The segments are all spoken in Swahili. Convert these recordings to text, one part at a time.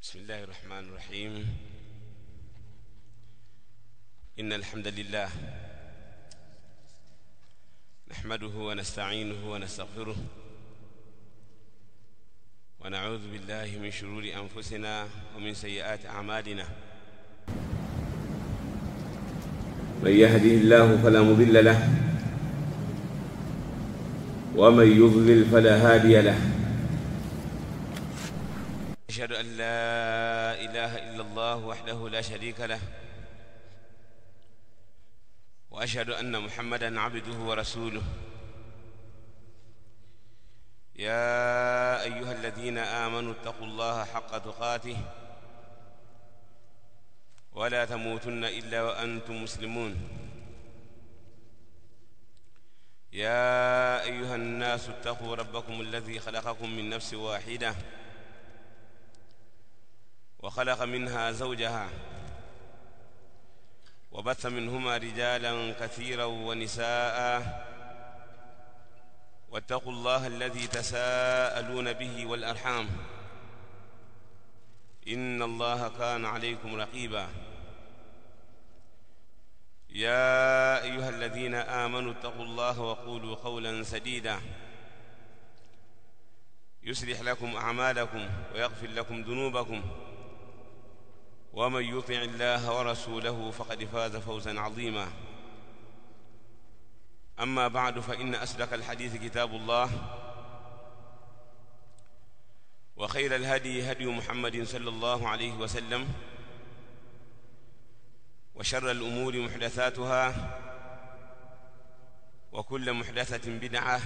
بسم الله الرحمن الرحيم. إن الحمد لله نحمده ونستعينه ونستغفره ونعوذ بالله من شرور أنفسنا ومن سيئات أعمالنا. من يهده الله فلا مضل له ومن يضلل فلا هادي له. أشهد أن لا إله إلا الله وحده لا شريك له، وأشهد أن محمدًا عبده ورسوله. يا أيها الذين آمنوا اتقوا الله حق تقاته ولا تموتن إلا وأنتم مسلمون. يا أيها الناس اتقوا ربكم الذي خلقكم من نفس واحدة وخلق منها زوجها وبث منهما رجالا كثيرا ونساء، واتقوا الله الذي تساءلون به والأرحام، إن الله كان عليكم رقيبا. يا أيها الذين آمنوا اتقوا الله وقولوا قولا سديدا يصلح لكم أعمالكم ويغفر لكم ذنوبكم، ومن يطع الله ورسوله فقد فاز فوزا عظيما. أما بعد، فإن أصدق الحديث كتاب الله، وخير الهدي هدي محمد صلى الله عليه وسلم، وشر الأمور محدثاتها، وكل محدثة بدعة،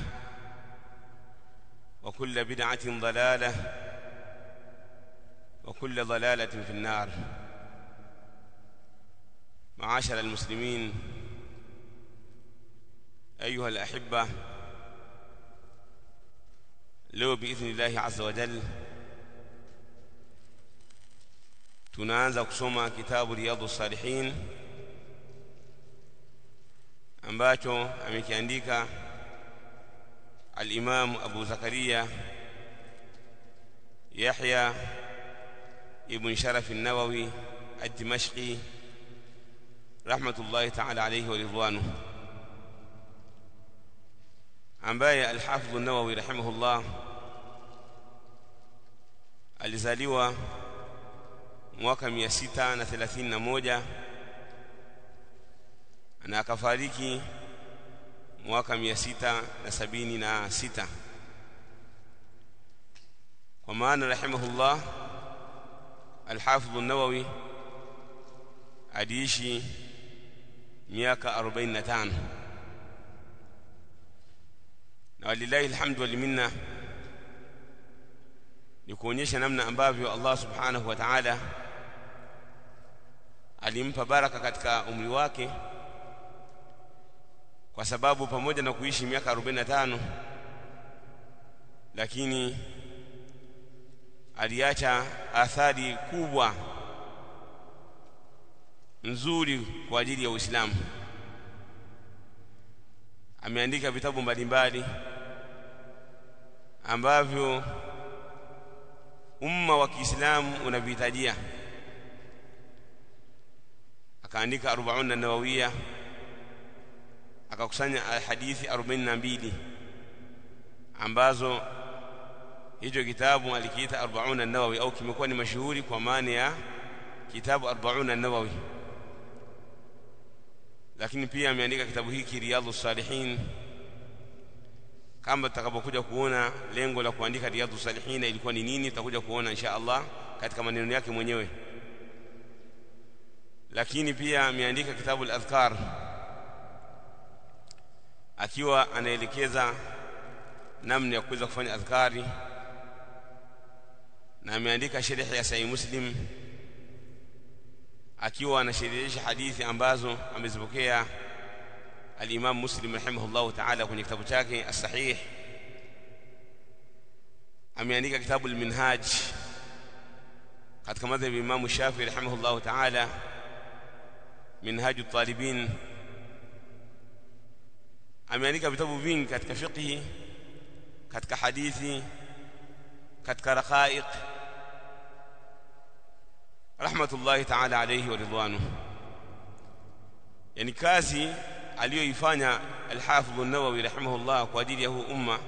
وكل بدعة ضلالة، وكل ضلالة في النار. معاشر المسلمين، أيها الأحبة، leo بإذن الله عز وجل tunaanza kusoma kitabu Riyadhus Salihin ambacho amekiandika al-Imam Abu Zakaria Yahya ibn Sharaf an-Nawawi ad-Dimashqi rahmatullahi ta'ala alayhi wa ridwanuhu, ambaye al-Hafidh an-Nawawi rahimahullah alizaliwa mwaka 631 na akafariki mwaka 676. Kwa maana rahimahullah al-Hafidh an-Nawawi aliishi miaka 45, na walillahi alhamdu wal minna, ni kuonyesha namna ambavyo Allah subhanahu wa ta'ala alimpa baraka katika umri wake, kwa sababu pamoja na kuishi miaka 45 lakini aliacha athari kubwa nzuri kwa ajili ya Uislamu. Ameandika vitabu mbalimbali ambavyo umma wa Kiislamu unavihitajia. Akaandika 40 an-Nawawiyya, akakusanya hadithi 42 ambazo hicho kitabu alikiita 40 an-Nawawi, au kimekuwa ni mashuhuri kwa maana ya kitabu 40 an-Nawawi. Lakini pia ameandika kitabu hiki Riyadhus Salihin. Kama tutakapokuja kuona lengo la kuandika Riyadhus Salihin ilikuwa ni nini, tutakuja kuona insha Allah katika maneno yake mwenyewe. Lakini pia ameandika kitabu al-Adhkar, akiwa anaelekeza namna ya kuweza kufanya adhkari, na ameandika sharh ya Sahih Muslim, akiwa anasherehesha hadithi ambazo amezipokea al-Imam Muslim rahimahullah ta'ala kwenye kitabu chake as-Sahih. Ameandika kitabu al-Minhaj katika madhhabi Imam Shafi'i rahimahullah ta'ala, Minhaj at-Talibin. Ameandika vitabu vingi katika fiqh, katika hadithi, katika raqaiq, rahmatullahi ta'ala alayhi wa ridwanu. Yani kazi aliyoifanya al-Hafidh an-Nawawi rahimahullah kwa ajili ya huu umma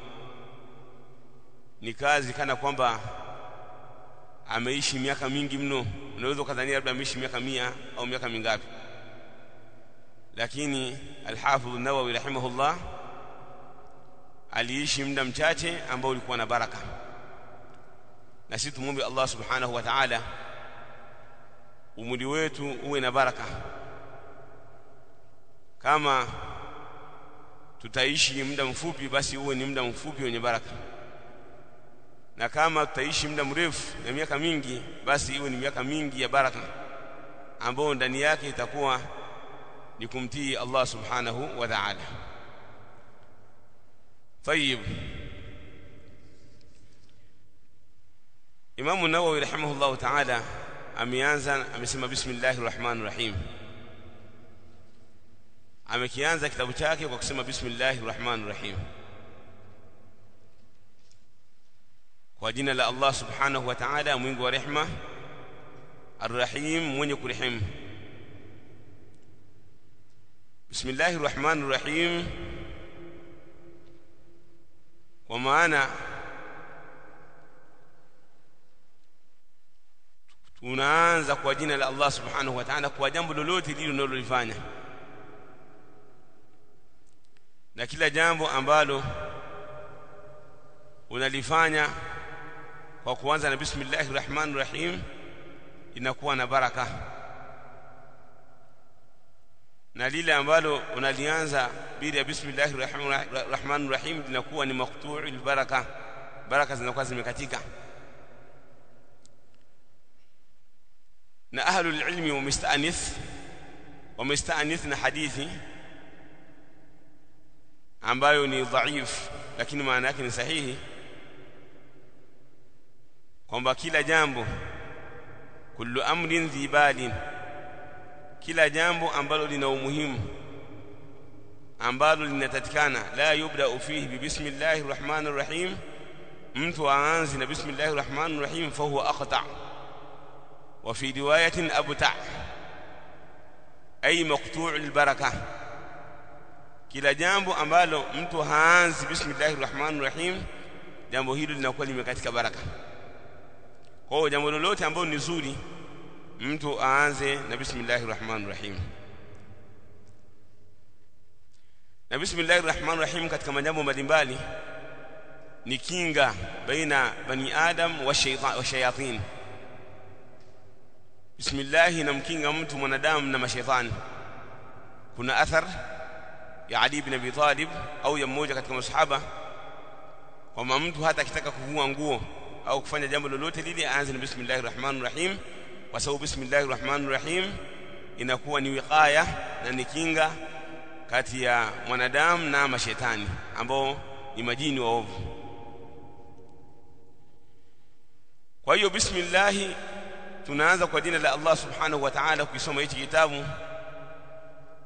ni kazi kana kwamba ameishi miaka mingi mno. Unaweza kadhania labda ameishi miaka 100 au miaka mingapi, lakini al-Hafidh an-Nawawi rahimahullah aliishi muda mchache ambao ulikuwa na baraka. Na sisi tumuombe Allah subhanahu wa ta'ala umri wetu uwe na baraka. Kama tutaishi muda mfupi, basi uwe ni muda mfupi wenye baraka, na kama tutaishi muda mrefu na miaka mingi, basi iwe ni miaka mingi ya baraka ambayo ndani yake itakuwa ni kumtii Allah subhanahu wa ta'ala. طيب, Imam an-Nawawi rahimahullah ta'ala amesema bismillahir rahmanir rahim. Amekianza kitabu chake kwa kusema bismillahir rahmanir rahim, kwa jina la Allah subhanahu wa ta'ala mwingi wa rehema, arrahim mwenye kurehemu. Bismillahir rahmanir rahim kwa maana tunaanza kwa jina la Allah subhanahu wa ta'ala kwa jambo lolote lile unalolifanya, na kila jambo ambalo unalifanya kwa kuanza na bismillahir rahmanir rahim inakuwa na baraka, na lile ambalo unalianza bila bismillahir rahmanir rahim linakuwa ni maqtu'ul baraka, baraka zinakuwa zimekatika. Na ahlul ilmi wamesta'anith na hadithi ambayo ni dhaif lakini maana yake ni sahihi, kwamba kila jambo, kullu amrin dhibalin, kila jambo ambalo lina umuhimu, ambalo linatakikana, la yubda'u fihi bi bismillahir rahmanir rahim, mtu aanze na bismillahir rahmanir rahim, fa huwa aqta', wa fi riwayatin abta', ay maqtu'ul baraka. Kila jambo ambalo mtu haanzi bismillahir rahmanir rahim, jambo hilo linakuwa limekatika baraka. Kwa hiyo jambo lolote ambalo ni zuri, mtu aanze na bismillahir rahmanir rahim. Na bismillahir rahmanir rahim katika majambo mbalimbali ni kinga baina bani adam wa shayatin. Bismillah inamkinga mtu mwanadamu na mashaitani. Kuna athar ya Ali ibn Abi Talib au ya mmoja katika masahaba kwamba mtu hata akitaka kuvua nguo au kufanya jambo lolote lile aanze na bismillahir rahmanir rahim, kwa sababu bismillahir rahmanir rahim inakuwa ni wiqaya na ni kinga kati ya mwanadamu na mashaitani ambao ni majini waovu. Kwa hiyo bismillah tunaanza kwa jina la Allah subhanahu wa ta'ala kusoma hichi kitabu.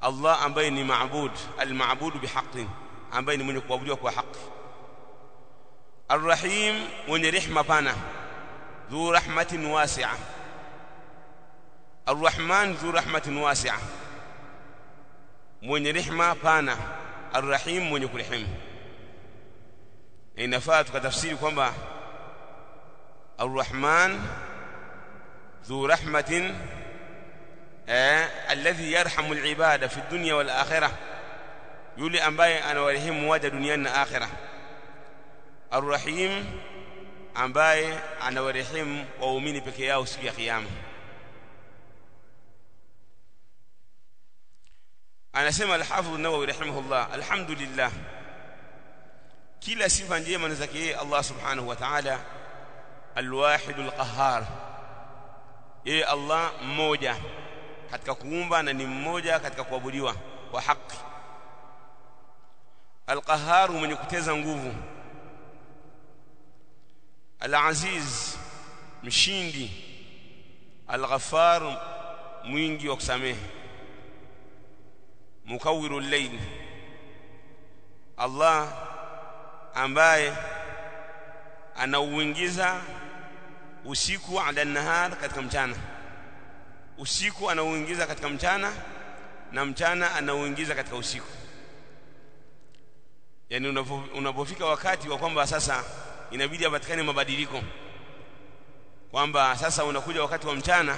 Allah ambaye ni maabud, al-ma'budu bihaqqin, ambaye ni mwenye kuabudiwa kwa haki. Ar-Rahim, mwenye rehema pana, dhu rahmatin wasi'a. Ar-Rahman dhu rahmatin wasi'a, mwenye rehema pana. Ar-Rahim, mwenye kurehemu. Inafaa tukatafsiri kwamba Ar-Rahman ذو رحمة الذي يرحم العباد في الدنيا والآخرة، يولي أمباي أنا ورحم واجه دنيانا آخرة. الرحيم أمباي أنا ورحم وأميني بكياه سكي قيامه. أنا سمع الحافظ النووي رحمه الله، الحمد لله كلا صفة njema نزكيه الله سبحانه وتعالى الواحد القهار. Yeye Allah mmoja katika kuumba na ni mmoja katika kuabudiwa kwa haki. Al-Qahhar, mwenye kuteza nguvu. Al-Aziz, mshindi. Al-Ghaffar, mwingi wa kusamehe. Mukawwirul layl, Allah ambaye anauingiza usiku ala nahar katika mchana, usiku anauingiza katika mchana na mchana anauingiza katika usiku. Yani unapofika wakati wa kwamba sasa inabidi apatikane mabadiliko, kwamba sasa unakuja wakati wa mchana,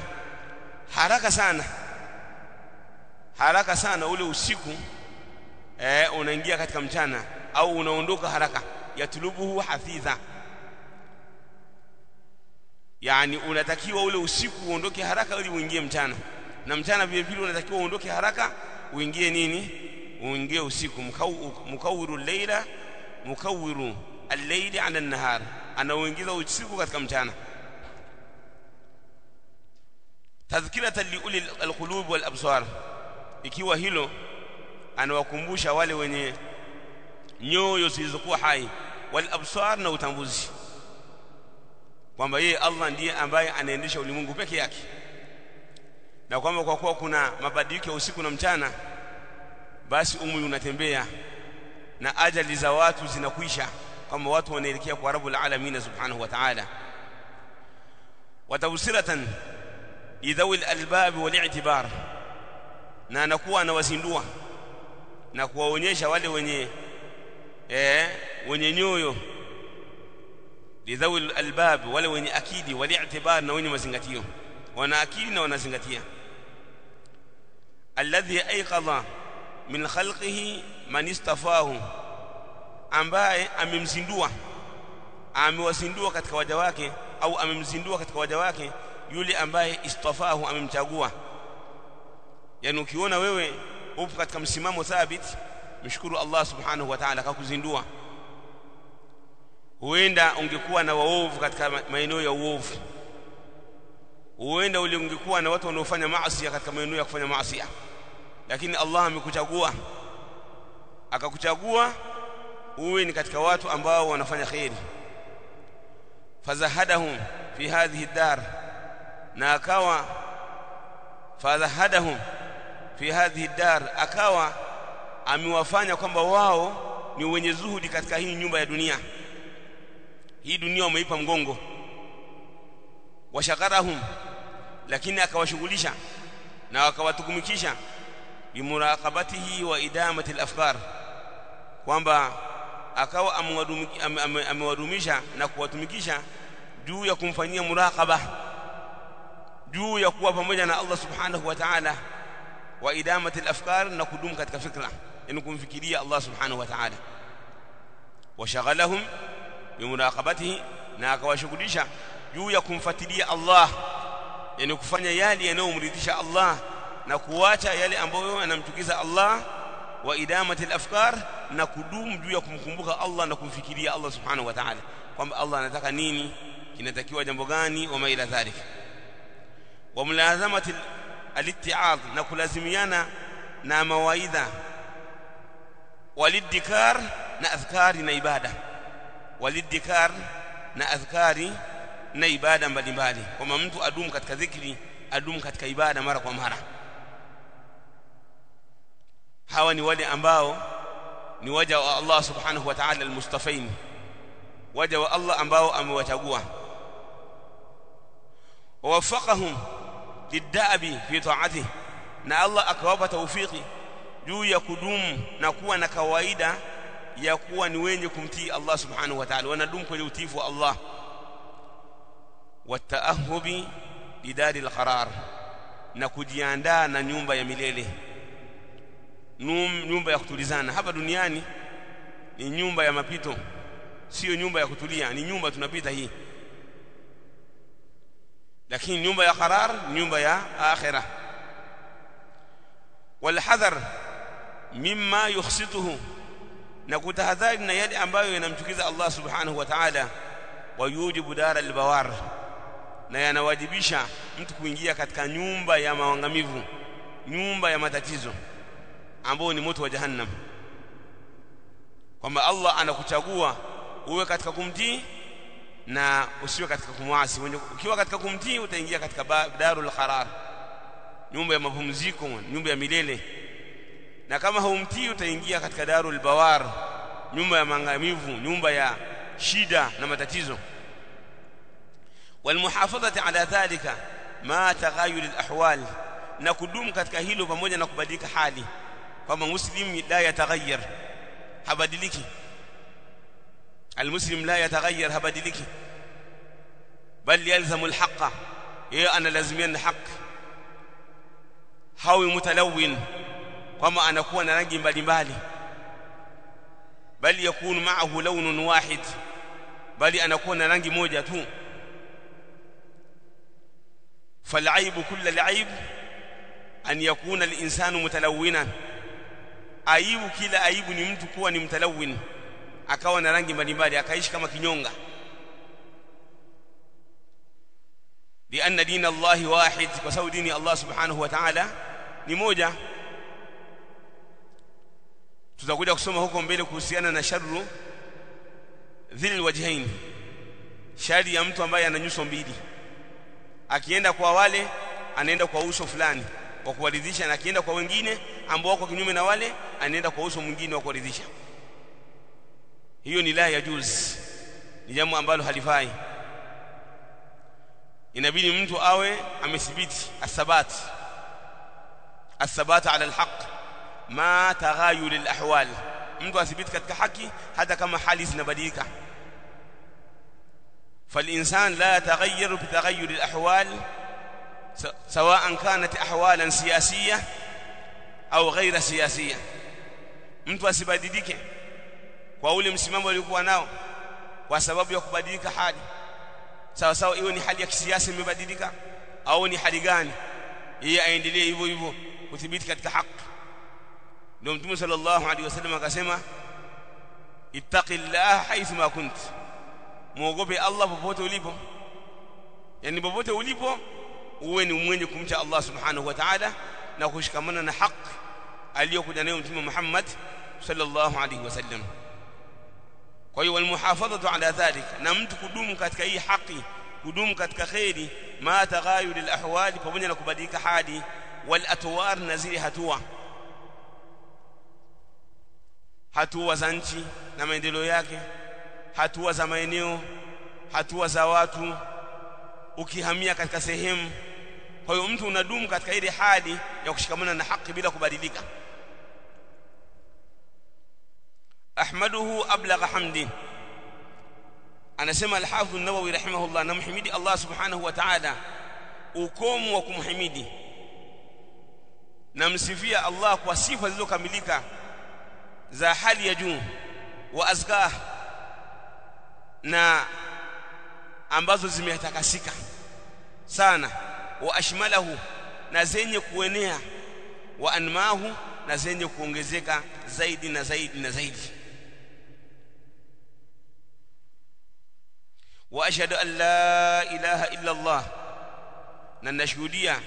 haraka sana ule usiku unaingia katika mchana, au unaondoka haraka, yatlubuhu hafidha. Yani unatakiwa ule usiku uondoke haraka ili uingie mchana, na mchana vile vile unatakiwa uondoke haraka uingie nini? Uingie usiku. Mukawwiru al-layla mukawwiru al-layli 'ala an-nahar, anaoingiza usiku katika mchana. Tadhkiratan li uli al-qulub wal absar, ikiwa hilo anawakumbusha wale wenye nyoyo zilizokuwa hai, wal absar, na utambuzi, kwamba yeye Allah ndiye ambaye anaendesha ulimwengu peke yake, na kwamba kwa kuwa kuna mabadiliko ya usiku na mchana, basi umri unatembea na ajali za watu zinakwisha, kama watu wanaelekea kwa Rabbul Alamin subhanahu wa ta'ala. Wa tawsiratan lidhawi al-albab wal-i'tibar, na anakuwa anawazindua na kuwaonyesha wale wenye nyoyo, lidhawi al-albab, wale wenye akili, wal-i'tibar, na wenye mazingatio, wana akili na wanazingatia. Alladhi ayqadha min khalqihi man istafahu, ambaye amewazindua katika waja wake, au amemzindua katika waja wake yule ambaye istafahu, amemchagua. Yani ukiona wewe upo katika msimamo thabiti, mshukuru Allah subhanahu wa ta'ala akakuzindua. Huenda ungekuwa na waovu katika maeneo ya uovu, huenda ungekuwa na watu wanaofanya maasi katika maeneo ya kufanya maasi, lakini Allah amekuchagua, akakuchagua uwe ni katika watu ambao wanafanya khairi. Fazahadahum fi hadhihi ad-dar, na akawa fazahadahum fi hadhihi ad-dar, akawa amewafanya kwamba wao ni wenye zuhudi katika hii nyumba ya dunia. Hii dunia wameipa mgongo. Washakarahum, lakini akawashughulisha na akawatukumikisha bimuraqabatihi wa idamati al-afkar, kwamba akawa amewadumisha na kuwatumikisha juu ya kumfanyia muraqaba, juu ya kuwa pamoja na Allah subhanahu wa ta'ala, wa idamati al-afkar, na kudumu katika fikra, yani kumfikiria Allah subhanahu wa ta'ala. Washaghalahum bimuraqabatihi, na akawashughulisha juu ya kumfuatilia Allah, yani kufanya yale yanayomridhisha Allah na kuacha yale ambayo yanamchukiza Allah. Wa idamati al-afkar, na kudumu juu ya kumkumbuka Allah na kumfikiria Allah subhanahu wa ta'ala, kwamba Allah anataka nini, kinatakiwa jambo gani, wa maila dhalika. Wa mulazamati al-itti'adh, na kulazimiana na mawaidha, walidhikar, na adhkari na ibada, walidhikar na adhkari na ibada mbalimbali, kwamba mtu adumu katika dhikri, adumu katika ibada mara kwa mara. Hawa ni wale ambao ni waja wa Allah subhanahu wa ta'ala al-mustafain, waja wa Allah ambao amewachagua. Wawafaqahum lid'abi fi ta'atihi, na Allah akawapa tawfiki juu ya kudumu na kuwa na kawaida ya kuwa ni wenye kumtii Allah subhanahu wa ta'ala, wanadumu kwenye utiifu wa Allah. Wataahubi lidari al-qarar, na kujiandaa na nyumba ya milele, nyumba ya kutulizana. Hapa duniani ni nyumba ya mapito, sio nyumba ya kutulia, ni nyumba tunapita hii, lakini nyumba ya qarar, nyumba ya akhirah. Walhadhar mimma yukhsituhu, na kutahadhari na yale ambayo yanamchukiza Allah subhanahu wa ta'ala. Wayujibu dar al-bawar, na yanawajibisha mtu kuingia katika nyumba ya maangamivu, nyumba ya matatizo, ambao ni moto wa jahannam. Kwamba Allah anakuchagua uwe katika kumtii na usiwe katika kumwasi. Ukiwa katika kumtii utaingia katika darul qarar, nyumba ya mapumziko, nyumba ya milele, na kama haumtii utaingia katika darul bawar, nyumba ya maangamivu, nyumba ya shida na matatizo. Walmuhafadhati ala dhalika ma taghayur al-ahwal, na kudumu katika hilo pamoja na kubadilika hali, kwamba muslim la yataghayyar, habadiliki. Almuslim la yataghayyar, habadiliki, bal yalzamu al-haqqa, yeye analazimia haq. Hawi mutalawin, kwamba anakuwa na rangi mbalimbali, bali yakunu ma'ahu lawnun wahid, bali anakuwa na rangi moja tu. فالعيب كل العيب أن يكون الإنسان متلونا. aibu kila aibu ni mtu kuwa ni mtalawin, akawa na rangi mbalimbali, akaishi kama kinyonga. لأن دين الله واحد, kwa sababu dini Allah subhanahu wa ta'ala ni moja. Tutakuja kusoma huko mbele kuhusiana na sharru dhil wajhain, shari ya mtu ambaye ana nyuso mbili. Akienda kwa wale anaenda kwa uso fulani wa kuwaridhisha, na akienda kwa wengine ambao wako kinyume na wale anaenda kwa uso mwingine wa kuwaridhisha. Hiyo ni la yajuz, ni jambo ambalo halifai. Inabidi mtu awe amethibiti athabat ala alhaq ma taghayur alahwal, mtu athibiti katika haki hata kama hali zinabadilika. فالإنسان لا يتغير بتغير الأحوال سواء كانت أحوالا سياسية أو غير سياسية. mtu asibadilike kwa ule msimamo aliokuwa nao kwa sababu ya kubadilika hali, sawa sawa iwe ni hali ya kisiasa imebadilika au ni hali gani, yeye aendelee hivyo hivyo kuthibiti katika haki. Ndio Mtume sallallahu alaihi wasallam akasema, ittaqillaha haythu ma kunt, muogope Allah popote ulipo. Yani popote ulipo uwe ni mwenye kumcha Allah subhanahu wa ta'ala na kushikamana na haki aliyokuja nayo Mtume Muhammad sallallahu alaihi wasallam. Kwa hiyo walmuhafadhatu ala dhalik, na mtu kudumu katika hii haki, kudumu katika khairi, ma taghayur alahwali, pamoja na kubadilika hali, wal atwar, na zile hatua za nchi na maendeleo yake, hatua za maeneo, hatua za watu, ukihamia katika sehemu. Kwa hiyo mtu unadumu katika ile hali ya kushikamana na haki bila kubadilika. ahmaduhu ablagha hamdi, anasema al-Hafidh an-Nawawi rahimahullah, namhimidi Allah subhanahu wa ta'ala ukomo wa kumhimidi, namsifia Allah kwa sifa zilizokamilika za hali ya juu, wa azkah, na ambazo zimetakasika sana, wa ashmalahu, na zenye kuenea, wa anmahu, na zenye kuongezeka zaidi na zaidi na zaidi. wa ashhadu an la ilaha illa Allah, na nashuhudia,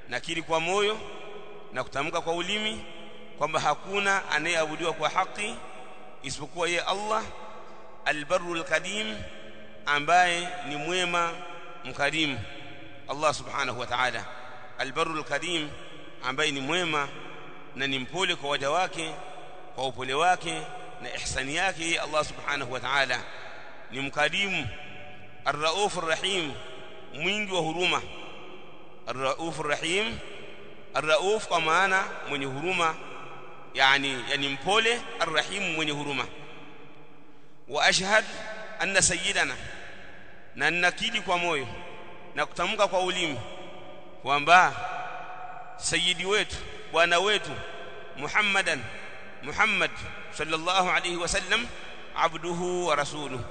nakiri kwa moyo na kutamka kwa ulimi kwamba hakuna anayeabudiwa kwa haki isipokuwa yeye Allah, albarrul kadim, ambaye ni mwema mkarimu. Allah subhanahu wa ta'ala albarrul kadim, ambaye ni mwema na ni mpole kwa waja wake, kwa upole wake na ihsani yake. Allah subhanahu wa ta'ala ni mkarimu. Ar-raufur rahim, mwingi wa huruma. Ar-raufur rahim, ar-rauf kwa maana mwenye huruma, yani mpole, ar-rahim mwenye huruma. Wa ashhad anna sayyidana, na nakiri kwa moyo na kutamka kwa ulimi kwamba sayyidi wetu, bwana wetu Muhammad sallallahu alayhi wasallam, abduhu wa rasuluhu,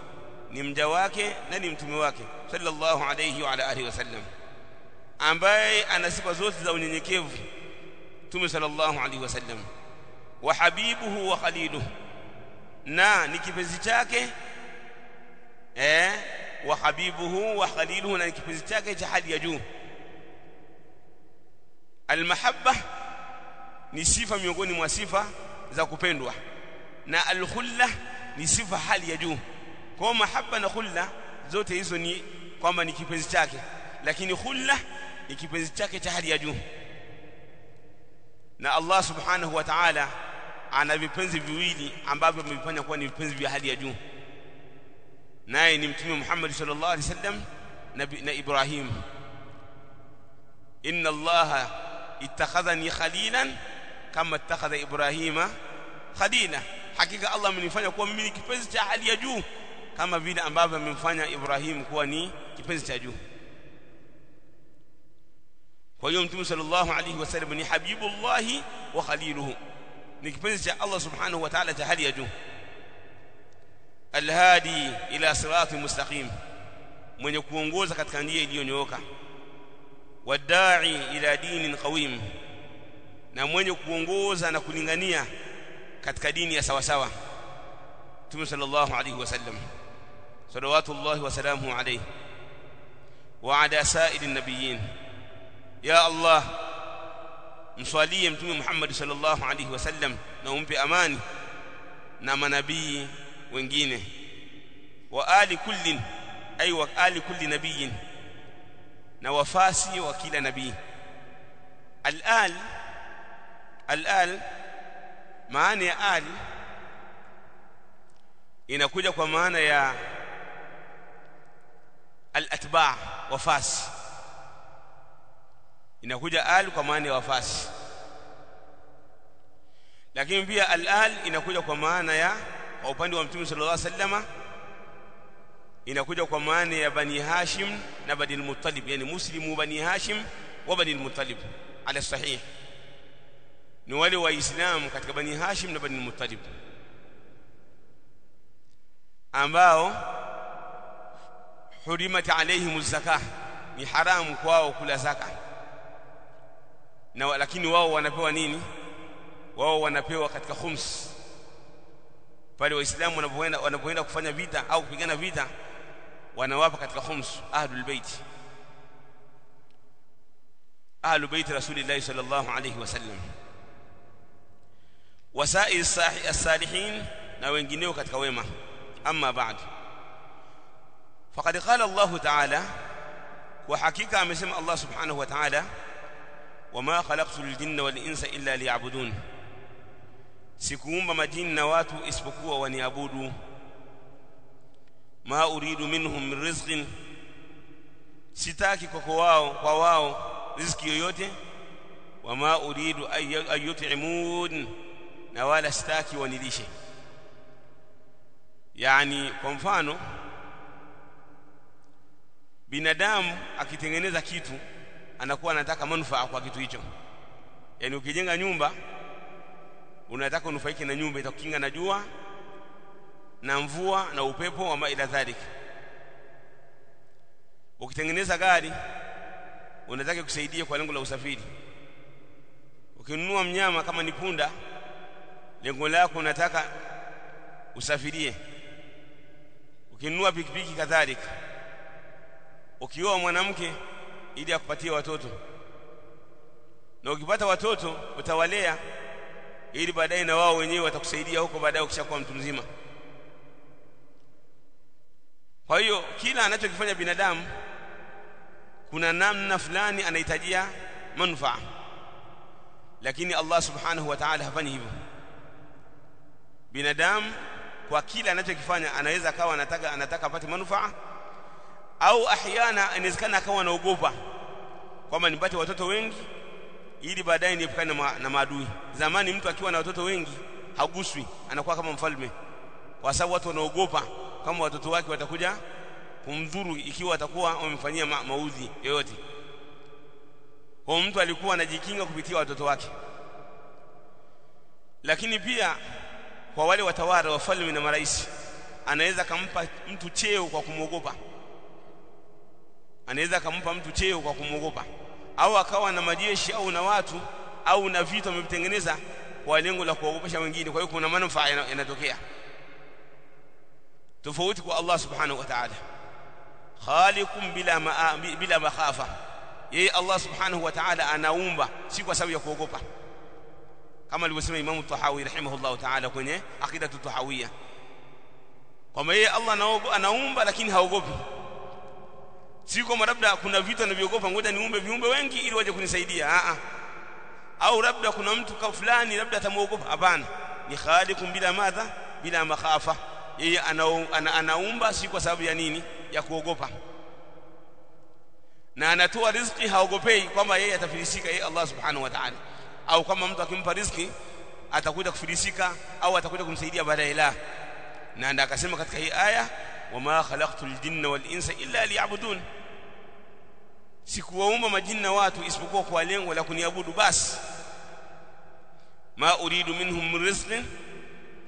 ni mja wake na ni mtume wake sallallahu alayhi wa ala alihi wasallam, ambaye ana sifa zote za unyenyekevu Mtume sallallahu alayhi wasallam. Wa habibuhu wa khaliluhu, na ni kipenzi chake, wa habibuhu wa khaliluhu, na ni kipenzi chake cha hali ya juu. Almahabba ni sifa miongoni mwa sifa za kupendwa, na alkhulla ni sifa hali ya juu. Kwa mahabba na khulla zote hizo ni kwamba ni kipenzi chake, lakini khulla ni kipenzi chake cha hali ya juu. Na Allah subhanahu wa ta'ala ana vipenzi viwili ambavyo amevifanya kuwa ni vipenzi vya hali ya juu, naye ni Mtume Muhammad sallallahu alaihi wasallam na Ibrahim. inna allaha ittakhadhani khalilan kama ittakhadha ibrahima khalila, hakika Allah amenifanya kuwa mimi kipenzi cha hali ya juu kama vile ambavyo amemfanya Ibrahim kuwa ni kipenzi cha juu. Kwa hiyo Mtume sallallahu alayhi wasallam ni habibullah wa khaliluhu, ni kipenzi cha Allah subhanahu wa ta'ala cha hali ya juu. Alhadi ila sirati mustaqim, mwenye kuongoza katika njia iliyonyooka. Wadai ila dinin qawim, na mwenye kuongoza na kulingania katika dini ya sawa sawa. Mtume sallallahu alayhi wasallam salawatullahi wa salamuhu alayhi wa ala sa'ilin nabiyyin. Ya Allah, mswalie Mtume Muhammad sallallahu alayhi wasallam na umpe amani na manabii wengine, wa ali kullin, ay wa ali kulli nabiyyin, na wafasi wa kila nabii. Al-al maana ya al inakuja kwa maana ya al-atba', wafasi. Inakuja al kwa maana ya wafasi, lakini pia al inakuja kwa maana ya, kwa upande wa Mtume sallallahu alaihi wasallam, inakuja kwa maana ya Bani Hashim na Bani al-Muttalib, yani muslimu Bani Hashim wa Bani al-Muttalib. Ala sahih ni wale waislamu katika Bani Hashim na Bani al-Muttalib ambao hurimat alaihim az-zakah, ni haramu kwao kula zaka, na lakini wao wanapewa nini? Wao wanapewa katika khums. Pale waislamu wanapoenda kufanya vita au kupigana vita, wanawapa katika khums ahlul bait, ahlul bait rasulillah sallallahu alayhi wasallam, wasa'i as-salihin, na wengineo katika wema. Amma ba'd, faqad qala Allah ta'ala, wa hakika amesema Allah subhanahu wa ta'ala, wama khalaqtul jinna wal insa illa liya'budun, sikuumba majini na watu isipokuwa waniabudu. Ma uridu minhum min rizqin, sitaki kwa wao riziki yoyote. Wama uridu ayyut'imun, na wala sitaki wanilishe. Yani kwa mfano, binadamu akitengeneza kitu anakuwa anataka manufaa kwa kitu hicho. Yani ukijenga nyumba unataka unufaike na nyumba, itakukinga na jua na mvua na upepo wa ila dhalik. Ukitengeneza gari unataka kusaidia kwa lengo la usafiri. Ukinunua mnyama kama ni punda, lengo lako unataka usafirie. Ukinunua pikipiki kadhalika. Ukioa mwanamke ili akupatie watoto, na ukipata watoto utawalea ili baadaye na wao wenyewe watakusaidia huko baadaye ukishakuwa mtu mzima. Kwa hiyo kila anachokifanya binadamu kuna namna fulani anahitajia manufaa, lakini Allah subhanahu wa ta'ala hafanyi hivyo. Binadamu kwa kila anachokifanya anaweza akawa anataka apate manufaa, au ahyana inawezekana akawa anaogopa kwamba nipate watoto wengi ili baadaye niepukane na maadui. Zamani mtu akiwa na watoto wengi haguswi, anakuwa kama mfalme, kwa sababu watu wanaogopa kama watoto wake watakuja kumdhuru ikiwa atakuwa wamemfanyia maudhi yoyote. Kwa mtu alikuwa anajikinga kupitia watoto wake. Lakini pia kwa wale watawala, wafalme na marais, anaweza kumpa mtu cheo kwa kumwogopa. Anaweza kumpa mtu cheo kwa kumwogopa, au akawa na majeshi au na watu au na vitu amevitengeneza kwa lengo la kuogopesha wengine. Kwa hiyo kuna manufaa yanatokea tofauti kwa Allah subhanahu wa ta'ala. Khaliqun bila makhafa, yeye Allah subhanahu wa ta'ala anaumba si kwa sababu ya kuogopa, kama alivyosema Imam Tahawi rahimahullah ta'ala kwenye Aqidatu Tahawiyya, kwamba yeye Allah anaumba lakini haogopi. Si kama labda kuna vitu anavyogopa, ngoja niumbe viumbe wengi ili waje kunisaidia. Au labda kuna mtu kwa fulani labda atamuogopa. Hapana, ni khaliqun bila makhafa. Yeye anaumba si kwa sababu ya nini? Ya kuogopa. na anatoa riziki haogopei kwamba yeye atafilisika yeye Allah subhanahu wa ta'ala, au kama mtu akimpa riziki atakuja kufilisika au atakuja kumsaidia baadaye. La, na ndio akasema katika hii aya, wama khalaqtul jinna wal insa illa liya'budun, sikuwaumba majini na watu isipokuwa kwa lengo la kuniabudu basi. Ma uridu minhum min rizqin,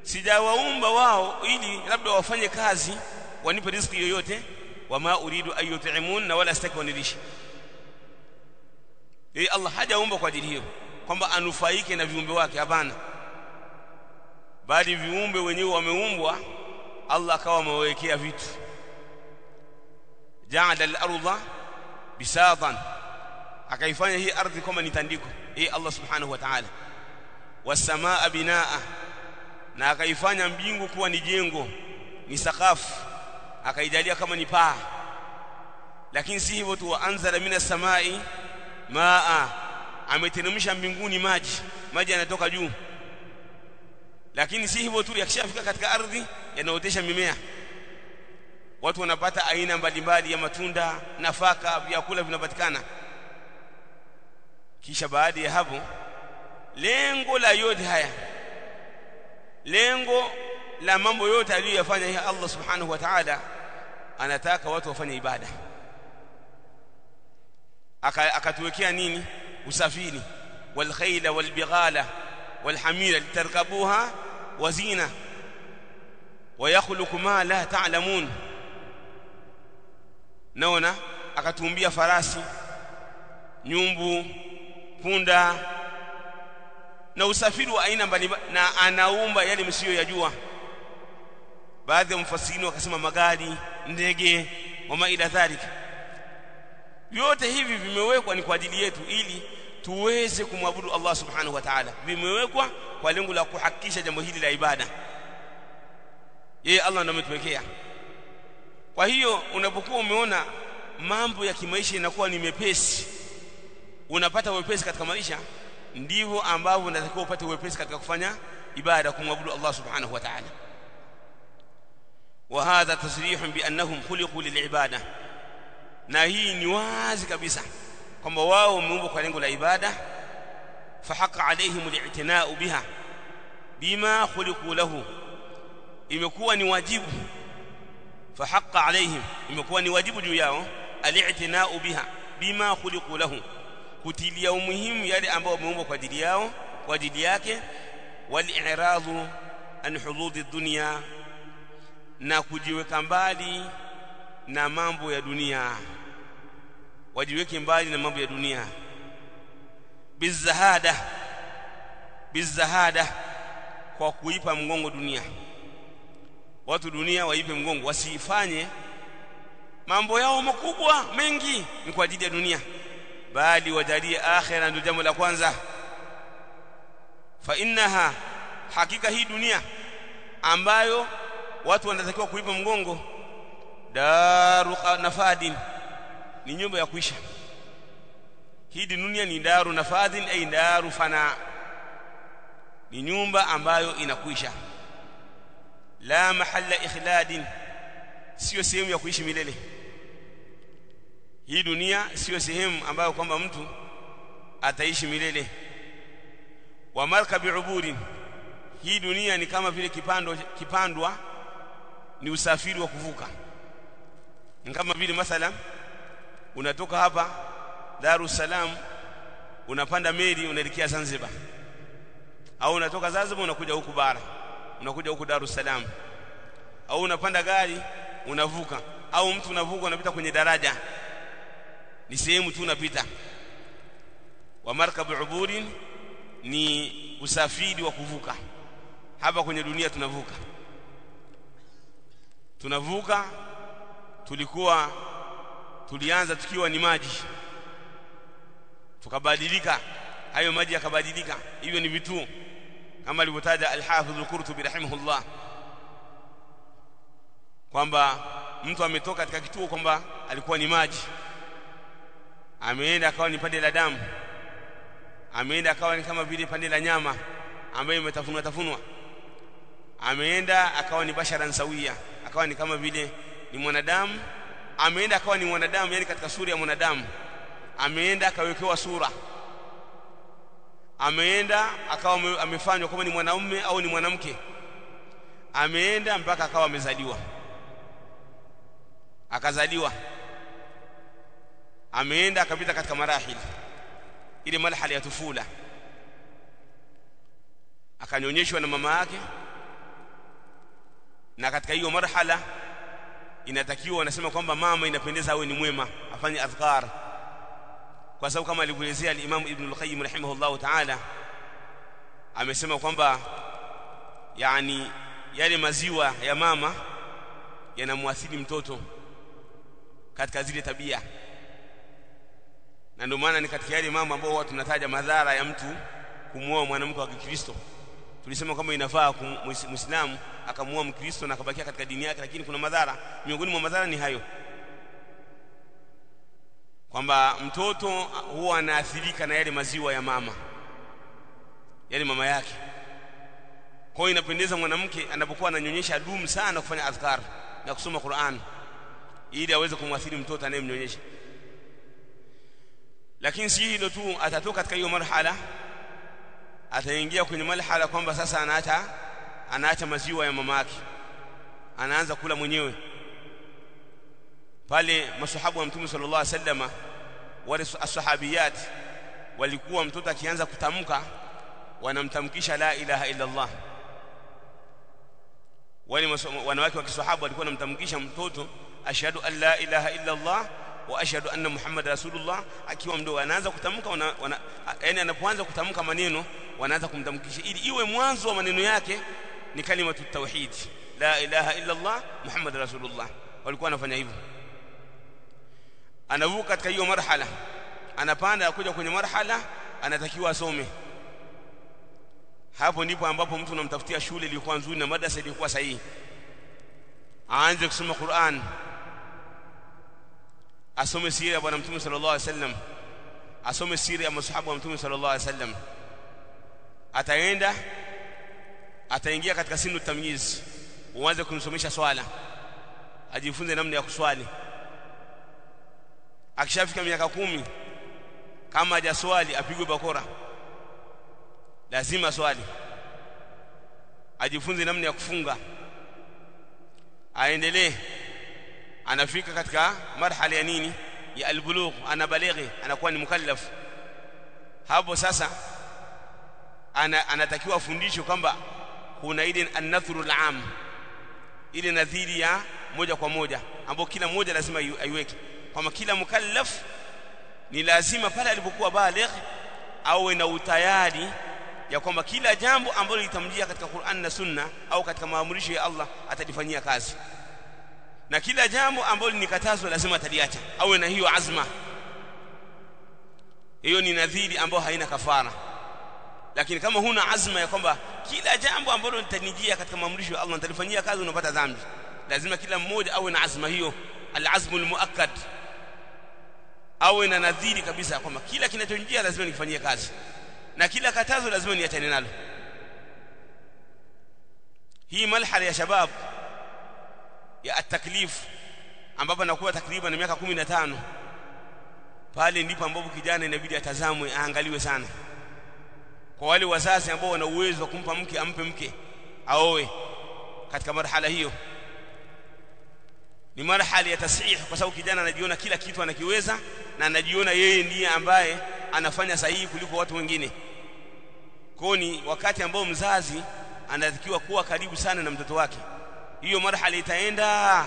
sijawaumba wao ili labda wafanye kazi wanipe riziki yoyote. Wama uridu ayut'imun, na wala sitaki wanilishe. Allah hajaumba kwa ajili hiyo kwamba anufaike na viumbe wake, hapana, bali viumbe wenyewe wameumbwa, Allah akawa amewekea vitu. Ja'ala al-ardha bisatan, akaifanya hii ardhi kama ni tandiko, Allah subhanahu wa ta'ala. Was-samaa binaa, na akaifanya mbingu kuwa ni jengo, ni sakafu, akaijalia kama ni paa. Lakini si hivyo tu, anzala minas samai maa, ameteremsha mbinguni maji yanatoka juu. Lakini si hivyo tu, yakishafika katika ardhi yanaotesha mimea, watu wanapata aina mbalimbali ya matunda, nafaka, vyakula vinapatikana. Kisha baada ya hapo, lengo la yote haya, lengo la mambo yote aliyofanya Allah subhanahu wa ta'ala, anataka watu wafanye ibada. Akatuwekea nini? Usafiri, wal khayla wal bighala wal hamira litarkabuha wa zina wa yakhluqu ma la ta'lamun. Naona akatuumbia farasi, nyumbu, punda na usafiri wa aina mbalimbali, na anaumba yale msiyoyajua. Baadhi ya mfasiri wakasema magari, ndege, wama ila dhalika. Vyote hivi vimewekwa ni kwa ajili yetu ili tuweze kumwabudu Allah subhanahu wa ta'ala. Vimewekwa kwa lengo la kuhakikisha jambo hili la ibada. Yeye Allah ndiye ametuwekea. Kwa hiyo unapokuwa umeona mambo ya kimaisha inakuwa ni mepesi, unapata wepesi katika maisha, ndivyo ambavyo unatakiwa upate wepesi katika kufanya ibada, kumwabudu Allah subhanahu wa ta'ala. Wa hadha tasrihun bi annahum khuliqu lil ibada, na hii ni wazi kabisa kwamba wao wameumbwa kwa lengo la ibada. Fahaqa alaihim al-i'tina'u biha bima khuliqu lahu, imekuwa ni wajibu. Fahaqa alaihim, imekuwa ni wajibu juu yao, al-i'tina'u biha bima khuliqu lahu, kutilia umuhimu yale ambao wameumbwa kwa ajili yao, kwa ajili yake. Wal-i'radu an hududi dunya, na kujiweka mbali na mambo ya dunia, wajiweke mbali na mambo ya dunia. Bizahada, kwa kuipa mgongo dunia. Watu dunia waipe mgongo, wasifanye mambo yao makubwa mengi ni kwa ajili ya dunia, bali wajalie akhera ndio jambo la kwanza. Fa innaha, hakika hii dunia ambayo watu wanatakiwa kuipa mgongo, daru nafadin, ni nyumba ya kuisha. Hii dunia ni daru nafadin, ay daru fana, ni nyumba ambayo inakuisha. La mahalla ikhladin, sio sehemu ya kuishi milele. Hii dunia sio sehemu ambayo kwamba mtu ataishi milele. Wa markabi uburin, hii dunia ni kama vile kipandwa, ni usafiri wa kuvuka. Ni kama vile mathalan unatoka hapa Dar es Salaam unapanda meli unaelekea Zanzibar, au unatoka Zanzibar unakuja huku bara, unakuja huku Dar es Salaam, au unapanda gari unavuka, au mtu unavuka unapita kwenye daraja, ni sehemu tu unapita. Wa markabu uburin, ni usafiri wa kuvuka. Hapa kwenye dunia tunavuka. Tulianza tukiwa ni maji, tukabadilika, hayo maji yakabadilika, hivyo ni vitu kama alivyotaja al-Hafidh al-Qurtubi rahimahullah, kwamba mtu ametoka katika kituo kwamba alikuwa ni maji, ameenda akawa ni pande la damu, ameenda akawa ni kama vile pande la nyama ambayo imetafunwa, ameenda akawa ni basharan sawia, akawa ni kama vile ni mwanadamu ameenda akawa ni mwanadamu, yani katika sura ya mwanadamu, ameenda akawekewa sura, ameenda akawa amefanywa kama ni mwanaume au ni mwanamke, ameenda mpaka akawa amezaliwa, akazaliwa, ameenda akapita katika marahili, ile marhala ya tufula, akanyonyeshwa na mama yake. Na katika hiyo marhala inatakiwa, wanasema kwamba mama inapendeza awe ni mwema, afanye adhkar, kwa sababu kama alivyoelezea al-Imam Ibn al-Qayyim rahimahullah ta'ala, amesema kwamba yani yale maziwa ya mama yanamwathiri mtoto katika zile tabia, na ndio maana ni katika yale mambo ambayo watu tunataja madhara ya mtu kumuoa mwanamke wa Kikristo. Tulisema kama inafaa Muislamu akamuoa Mkristo na akabakia katika dini yake, lakini kuna madhara. Miongoni mwa madhara ni hayo, kwamba mtoto huwa anaathirika na yale maziwa ya mama, yale mama yake. Kwa hiyo inapendeza mwanamke anapokuwa ananyonyesha dumu sana kufanya adhkar na kusoma Qur'an, ili aweze kumwathiri mtoto anayemnyonyesha. Lakini si hilo tu, atatoka katika hiyo marhala, ataingia kwenye marhala kwamba sasa anaacha maziwa ya mama yake, anaanza kula mwenyewe. Pale maswahaba wa Mtume sallallahu alaihi wasallam, wale as-sahabiyat, walikuwa mtoto akianza kutamka wanamtamkisha la ilaha illa Allah. Wale wanawake wa kiswahaba walikuwa wanamtamkisha mtoto ashhadu an la ilaha illa Allah wa ashhadu anna Muhammad rasulullah, akiwa mdogo anaanza kutamka, yani anapoanza kutamka maneno wanaanza kumtamkisha, ili iwe mwanzo wa maneno yake ni kalimatu tauhid, la ilaha illa Allah Muhammad rasulullah. Walikuwa wanafanya hivyo. Anavuka katika hiyo marhala, anapanda kuja kwenye marhala anatakiwa asome. Hapo ndipo ambapo mtu unamtafutia shule iliyokuwa nzuri na madrasa iliyokuwa sahihi, aanze kusoma Qur'an, asome sira ya bwana Mtume sallallahu alaihi wasallam, asome sira ya masahaba wa Mtume sallallahu alaihi wasallam. Ataingia katika sinu tamyiz, uanze kumsomesha swala, ajifunze namna ya kuswali. Akishafika miaka 10, kama hajaswali apigwe bakora, lazima swali. Ajifunze namna ya kufunga, aendelee. Anafika katika marhala ya nini, ya albulugh, anabalighi, anakuwa ni mukallaf. Hapo sasa anatakiwa afundishwe kwamba kuna ile an-nadhrul 'am, ile nadhiri ya moja kwa moja ambayo kila mmoja lazima aiweke, kwamba kila mukallaf ni lazima pale alipokuwa baligh awe na utayari ya kwamba kila jambo ambalo litamjia katika Qur'an na Sunna au katika maamrisho ya Allah atalifanyia kazi, na kila jambo ambalo ni katazo lazima ataliacha, awe na hiyo azma. Hiyo ni nadhiri ambayo haina kafara. Lakini kama huna azma ya kwamba kila jambo ambalo litanijia katika maamrisho ya Allah nitalifanyia kazi, unapata dhambi. Lazima kila mmoja awe na azma hiyo, al-azmul muakkad, awe na nadhiri kabisa kwamba kila kinachonijia lazima nikifanyie kazi, na kila katazo lazima niachane nalo. Hii marhala ya shabab ya at-taklif, ambapo anakuwa takriban miaka 15, pale ndipo ambapo kijana inabidi atazamwe, aangaliwe sana. Kwa wale wazazi ambao wana uwezo wa kumpa mke, ampe mke, aoe katika marhala hiyo. Ni marhala ya tasihih, kwa sababu kijana anajiona kila kitu anakiweza, na anajiona yeye ndiye ambaye anafanya sahihi kuliko watu wengine. Kwa ni wakati ambao mzazi anatakiwa kuwa karibu sana na mtoto wake. Hiyo marhala itaenda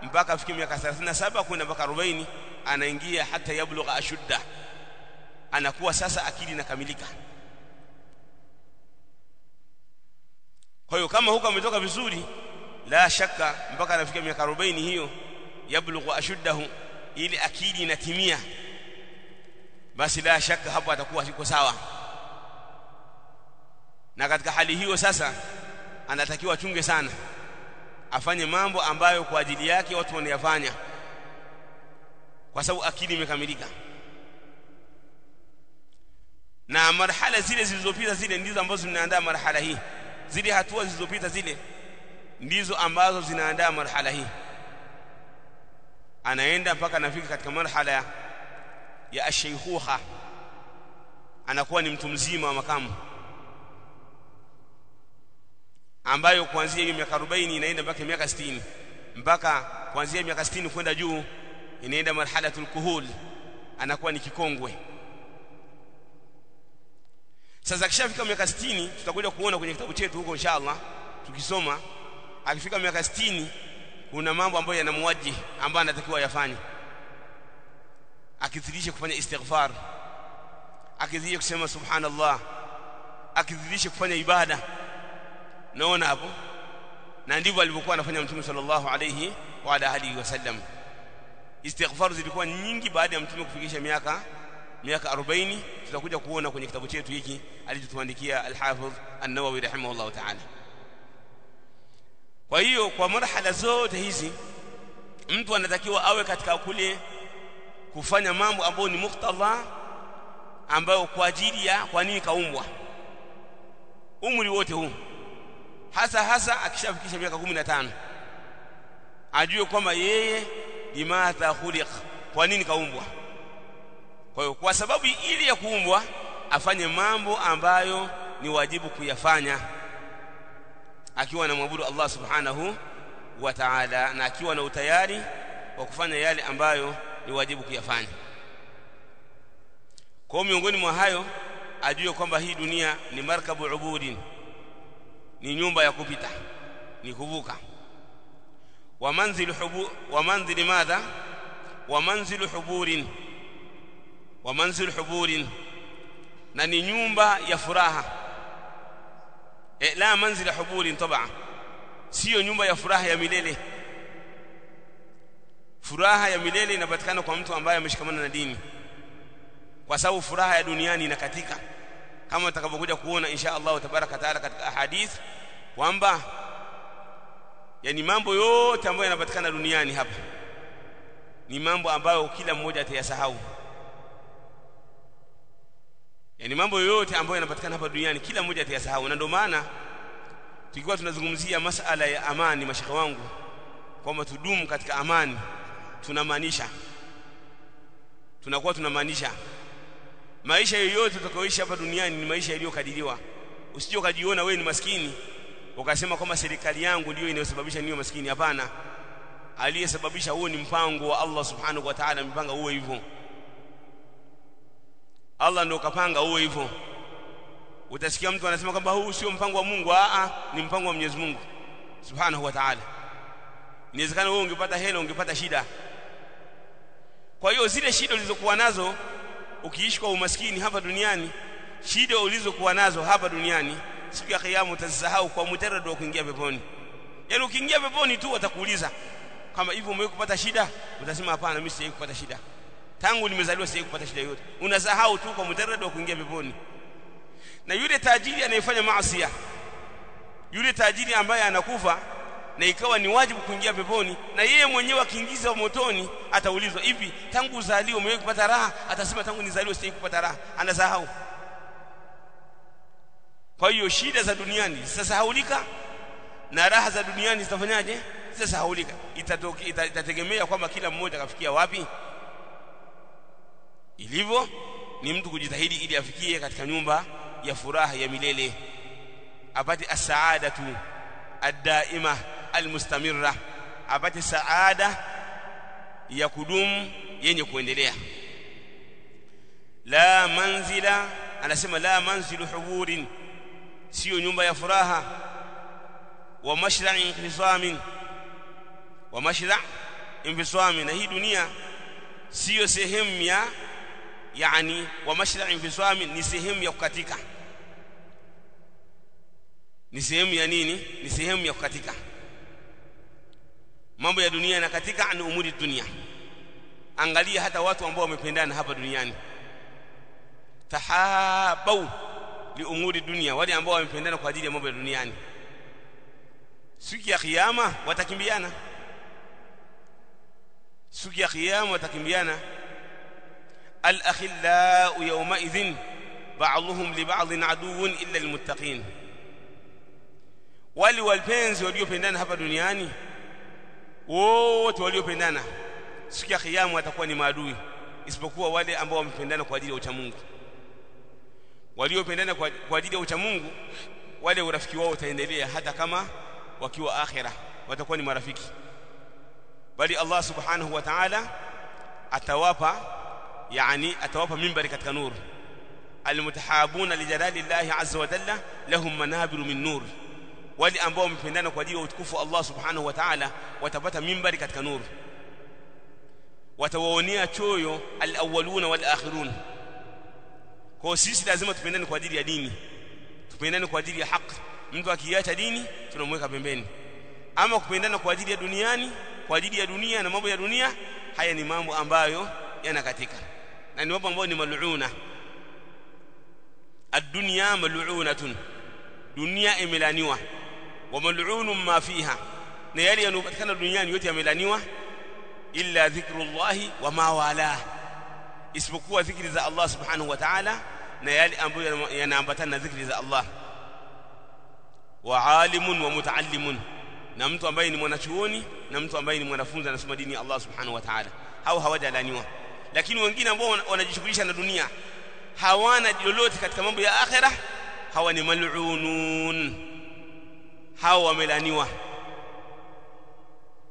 mpaka afike miaka 37 kwenda mpaka 40, anaingia hata yablugha ashudda, anakuwa sasa akili inakamilika. Kwa hiyo kama huko ametoka vizuri, la shaka mpaka anafika miaka 40 hiyo yablugha ashuddahu, ili akili inatimia, basi la shaka hapo atakuwa yuko sawa. Na katika hali hiyo sasa anatakiwa chunge sana, afanye mambo ambayo kwa ajili yake watu wanayafanya, kwa sababu akili imekamilika. Na marhala zile zilizopita zile ndizo ambazo zinaandaa marhala hii, zile hatua zilizopita zile ndizo ambazo zinaandaa marhala hii. anaenda mpaka anafika katika marhala ya ashaykhuha, anakuwa ni mtu mzima wa makamu, ambayo kuanzia hiyo miaka 40 inaenda mpaka miaka 60, mpaka kuanzia miaka 60 kwenda juu inaenda marhalatul kuhul, anakuwa ni kikongwe. Sasa akishafika miaka 60, tutakuja kuona kwenye kitabu chetu huko inshallah tukisoma, akifika miaka 60 kuna mambo ambayo yanamwaji ambayo anatakiwa yafanye. Akizidisha kufanya istighfar, akizidisha kusema subhanallah, akizidisha kufanya ibada. Naona hapo, na ndivyo alivyokuwa anafanya Mtume sallallahu alayhi wa alihi wasallam. Istighfar zilikuwa nyingi baada ya Mtume kufikisha miaka 40. Tutakuja kuona kwenye kitabu chetu hiki alichotuandikia al-Hafidh an-Nawawi rahimahullah ta'ala. Kwa hiyo kwa marhala zote hizi mtu anatakiwa awe katika kule kufanya mambo ambayo ni muktadha, ambayo kwa ajili ya kwa nini kaumbwa umri wote huu, hasa akishafikisha miaka 15 ajue kwamba yeye limadha khuliq, kwa nini kaumbwa. Kwa hiyo kwa sababu ili ya kuumbwa afanye mambo ambayo ni wajibu kuyafanya, akiwa anamwabudu Allah subhanahu wa ta'ala, na akiwa na utayari wa kufanya yale ambayo ni wajibu kuyafanya. Kwa miongoni mwa hayo ajue kwamba hii dunia ni markabu ubudin, ni nyumba ya kupita, ni kuvuka. Wa manzilu huburin, na ni nyumba ya furaha. La manzila huburin tabaa, sio nyumba ya furaha ya milele. Furaha ya milele inapatikana kwa mtu ambaye ameshikamana na dini, kwa sababu furaha ya duniani inakatika, kama tutakapokuja kuona insha Allah tabaraka taala katika ahadith kwamba yani mambo yote ambayo yanapatikana duniani hapa ni mambo ambayo kila mmoja atayasahau. Yani mambo yote ambayo yanapatikana hapa duniani kila mmoja atayasahau. Na ndio maana tukiwa tunazungumzia masala ya amani, mashaka wangu, kwamba tudumu katika amani, tunamaanisha maisha yoyote tutakayoishi hapa duniani ni maisha yaliyokadiriwa. Usije ukajiona wewe ni maskini ukasema kwamba serikali yangu ndio inayosababisha niwe maskini. Hapana, aliyesababisha huo ni mpango wa Allah subhanahu wa ta'ala. Mpanga huo hivyo, Allah ndio kapanga huo hivyo. Utasikia mtu anasema kwamba huu sio mpango wa Mungu. Ni mpango wa Mwenyezi Mungu subhanahu wa ta'ala. Inawezekana wewe ungepata hela, ungepata shida. Kwa hiyo zile shida ulizokuwa nazo ukiishi kwa umaskini hapa duniani, shida ulizokuwa nazo hapa duniani, siku ya kiyama utazisahau kwa mujarrad wa kuingia peponi. Yaani ukiingia peponi tu watakuuliza kama hivyo umewahi kupata shida, utasema hapana, mimi sijawahi kupata shida. Tangu nimezaliwa sijawahi kupata shida yote. Unasahau tu kwa mujarrad wa kuingia peponi. Na yule tajiri anayefanya maasi, yule tajiri ambaye anakufa na ikawa ni wajibu kuingia peponi, na yeye mwenyewe akiingizwa motoni ataulizwa, hivi tangu uzaliwa umewahi kupata raha? Atasema tangu nizaliwa sijawahi kupata raha. Anasahau. Kwa hiyo shida za duniani zitasahaulika na raha za duniani zitafanyaje? Zitasahaulika. Itategemea kwamba kila mmoja kafikia wapi. Ilivyo ni mtu kujitahidi ili afikie katika nyumba ya furaha ya milele, apate as-saadatu ad-daima al-mustamirra, apate saada ya kudumu yenye kuendelea. La manzila, anasema la manzilu huburin, sio nyumba ya furaha. Wa mashra'in infisamin, wa mashra' infisamin, na hii dunia sio sehemu ya yani, wa mashra'in infisamin ni sehemu ya kukatika. Ni sehemu ya nini? Ni sehemu ya kukatika. Mambo ya dunia yanakatika, ni umuri dunia. Angalia hata watu ambao wamependana hapa duniani, tahabau li umuri dunia, wale ambao wamependana kwa ajili ya mambo ya duniani, siku ya kiyama watakimbiana. Siku ya kiyama watakimbiana. al-akhillau yawma idhin ba'dhuhum li ba'dhin aduwwun illa al-muttaqin. Wale wapenzi waliopendana hapa duniani, wote waliopendana siku ya kiyama watakuwa ni maadui, isipokuwa wale ambao wamependana kwa ajili ya uchamungu. Waliopendana kwa ajili ya uchamungu, wale urafiki wao utaendelea hata kama wakiwa akhira watakuwa ni marafiki. Bali Allah subhanahu wa ta'ala atawapa mimbari katika nur. Almutahabuna lijalali Allah azza wa jalla lahum manabiru min nur. Wale ambao wamependana kwa ajili ya utukufu Allah subhanahu wa ta'ala watapata mimbari katika nur. Watawaonea choyo alawwaluna wal akhirun. Kwa sisi lazima tupendane kwa ajili ya dini, tupendane kwa ajili ya haki. Mtu akiacha dini tunamweka pembeni. Ama kupendana kwa ajili ya duniani, kwa ajili ya dunia na mambo ya dunia, haya ni mambo ambayo yanakatika na ni mambo ambayo ni mal'una. Ad-dunya mal'unatun, dunia imelaniwa. Wa mal'unun ma fiha, na yale yanopatikana duniani yote yamelaniwa. Illa dhikrullahi wa ma wala, isipokuwa dhikri za Allah subhanahu wa ta'ala na yale ambayo yanaambatana na dhikri za Allah. Wa alimun wa mutaallimun, na mtu ambaye ni mwanachuoni na mtu ambaye ni mwanafunzi anasoma dini ya Allah subhanahu wa ta'ala, hao hawajalaniwa. Lakini wengine ambao wanajishughulisha na dunia, hawana lolote katika mambo ya akhirah, hawa ni mal'unun, hao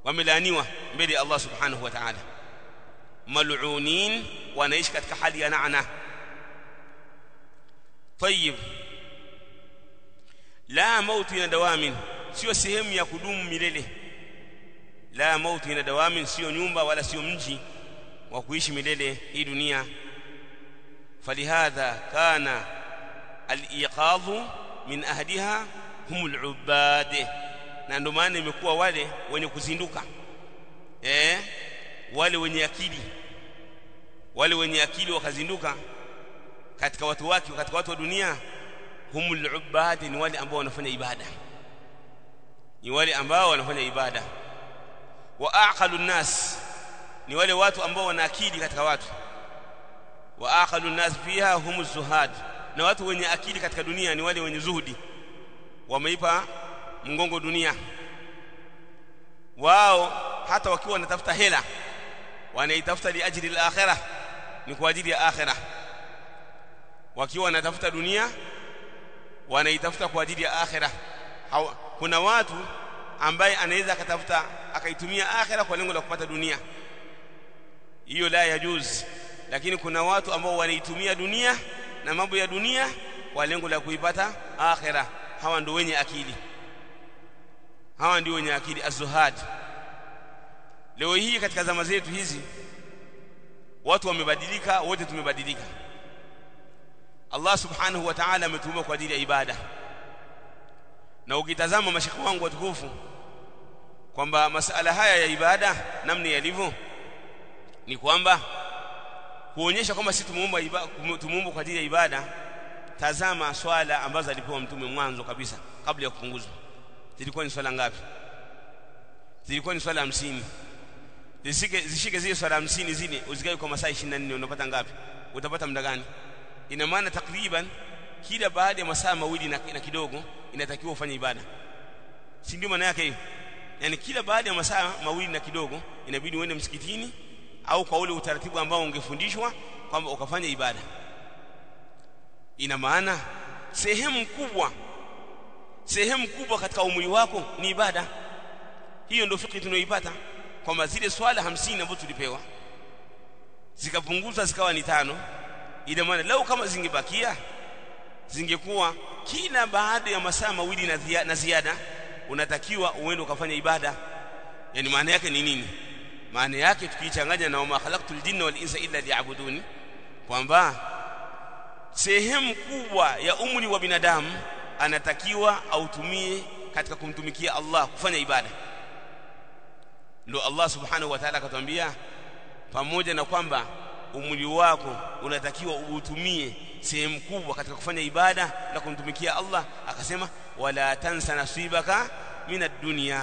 wamelaniwa mbele ya Allah subhanahu wa ta'ala. Mal'unin, wanaishi katika hali ya laana. Tayyib, la mautu ina dawamin, sio sehemu ya kudumu milele. La mautu ina dawamin, sio nyumba wala sio mji wa kuishi milele hii dunia. Falihadha kana al-iqadhu min ahdiha humul ubad, na ndio maana imekuwa wale wenye kuzinduka, wale wenye akili wakazinduka katika watu wake, katika watu wa dunia. Humul ubad, ni wale ambao wanafanya ibada, wa aqalun nas, ni wale watu ambao wana akili katika watu. Wa aqalun nas fiha humuz zuhad, na watu wenye akili katika dunia ni wale wenye zuhudi, wameipa mgongo dunia. Wao hata wakiwa wanatafuta hela wanaitafuta li ajli al-akhirah, ni kwa ajili ya akhirah. Wakiwa wanatafuta dunia wanaitafuta kwa ajili ya akhirah. Kuna watu ambaye anaweza akatafuta akaitumia akhirah kwa lengo la kupata dunia, hiyo la yajuz. Lakini kuna watu ambao wanaitumia dunia na mambo ya dunia kwa lengo la kuipata akhirah. Hawa ndio wenye akili, az-zuhad. Leo hii katika zama zetu hizi watu wamebadilika, wote tumebadilika. Allah subhanahu wa ta'ala ametuumba kwa ajili ya ibada. Na ukitazama mashekhi wangu watukufu kwamba masala haya ya ibada namna yalivyo, ni kwamba kuonyesha kwamba sisi tumuomba kwa ajili ya ibada. Tazama swala ambazo alipewa mtume mwanzo kabisa kabla ya kupunguzwa, zilikuwa ni swala ngapi? Zilikuwa ni swala 50. Zishike zile swala 50 zile uzigawe kwa masaa 24, unapata ngapi? Utapata muda gani? Ina maana takriban kila baada ya masaa mawili na kidogo inatakiwa ufanye ibada, si ndio maana yake hiyo? Yani kila baada ya masaa mawili na kidogo inabidi uende msikitini au kwa ule utaratibu ambao ungefundishwa kwamba ukafanya ibada. Ina maana sehemu kubwa katika umri wako ni ibada. Hiyo ndio fikri tunayoipata kwamba zile swala 50 ambazo tulipewa zikapunguzwa zikawa ni 5. Ina maana lau kama zingebakia zingekuwa kila baada ya masaa mawili na ziada unatakiwa uende ukafanya ibada. Yani maana yake ni nini? Maana yake tukichanganya na wama khalaqtul jinna wal insa illa liya'buduni, kwamba sehemu kubwa ya umri wa binadamu anatakiwa autumie katika kumtumikia Allah, kufanya ibada. Ndio Allah subhanahu wa ta'ala akatuambia, pamoja na kwamba umri wako unatakiwa uutumie sehemu kubwa katika kufanya ibada na kumtumikia Allah, akasema wala tansa nasibaka minad dunya,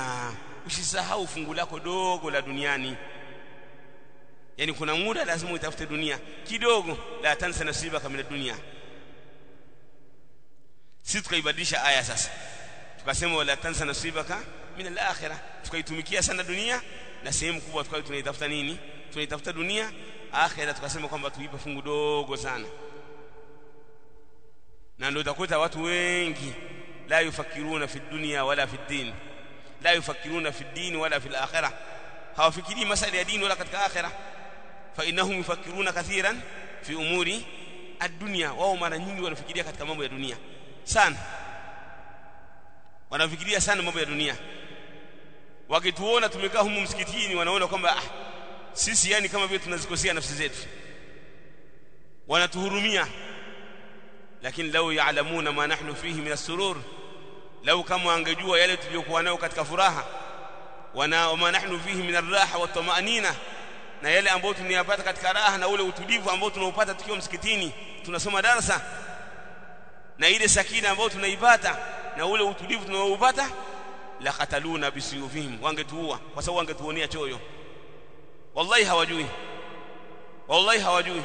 usisahau fungu lako dogo la duniani. Yani kuna muda lazima utafute dunia kidogo. La tansa nasibaka minad dunya. Sisi tukaibadilisha aya sasa, tukasema wala tansa nasibaka minal akhirah, tukaitumikia sana dunia na sehemu kubwa tukawa tunaitafuta nini? tunaitafuta dunia, akhira tukasema kwamba tuipe fungu dogo sana. Na ndio utakuta watu wengi la yufakiruna fi dunya wala fi din, la yufakiruna fi din wala fi al-akhirah, hawafikiri masala ya dini wala katika akhira. Fa innahum yufakiruna kathiran fi umuri ad-dunya, wao mara nyingi wanafikiria katika mambo ya dunia sana, wanafikiria sana mambo ya dunia. Wakituona tumekaa humu msikitini wanaona kwamba sisi yani kama vile tunazikosea nafsi zetu, wanatuhurumia. Lakini lau ya'lamuna ma nahnu fihi min as-surur, lau kama angejua yale tuliyokuwa nayo katika furaha, wa ma nahnu fihi min ar-raha wa at-tuma'nina, na yale ambayo tunayapata katika raha na ule utulivu ambao tunaupata tukiwa msikitini tunasoma darasa, na ile sakina ambayo tunaipata na ule utulivu tunaoupata, la qataluna bisuyufihim, wangetuua kwa sababu wangetuonea choyo. Wallahi hawajui, wallahi hawajui.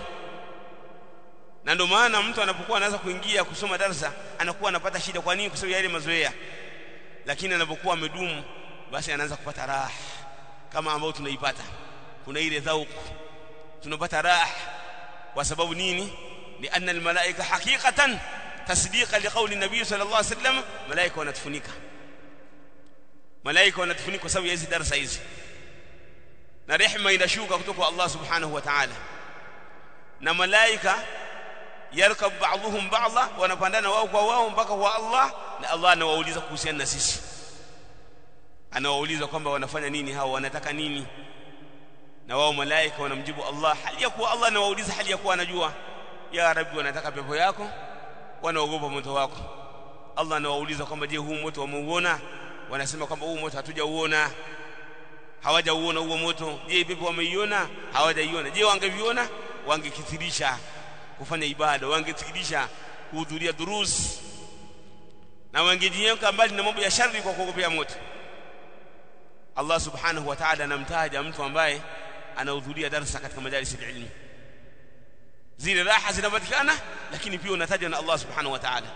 Na ndio maana mtu anapokuwa anaanza kuingia kusoma darasa anakuwa anapata shida. Kwa nini? Kwa sababu ya ile mazoea. Lakini anapokuwa amedumu, basi anaanza kupata raha kama ambayo tunaipata. Kuna ile dhauku, tunapata raha. Kwa sababu nini? Ni anna almalaika haqiqatan tasdiqa liqawli nabii sallallahu alaihi wasallam, malaika wanatufunika, malaika wanatufunika kwa sababu ya hizi darasa hizi, na rehema inashuka kutoka kwa Allah subhanahu wa ta'ala. Na malaika yarkab ba'dhum ba'dha, wanapandana wao kwa wao mpaka kwa Allah, na Allah anawauliza kuhusiana na sisi, anawauliza kwamba wanafanya nini hao, wanataka nini, na wao malaika wanamjibu Allah, hali ya kuwa Allah anawauliza, hali ya kuwa anajua. Ya Rabbi, wanataka pepo yako, wanaogopa moto wako. Allah anawauliza kwamba je, huu moto wameuona? Wanasema kwamba huu moto hatujauona, hawajauona huo moto. Je, pepo wameiona? Hawajaiona. Je, wangeviona wangekithirisha kufanya ibada, wangekithirisha kuhudhuria durus, na wangejiweka mbali na mambo ya shari kwa kuogopea moto. Allah subhanahu wa ta'ala anamtaja mtu ambaye anahudhuria darasa katika majalisi ya ilmu. Zile raha zinapatikana, lakini pia unatajwa na Allah subhanahu wa ta'ala,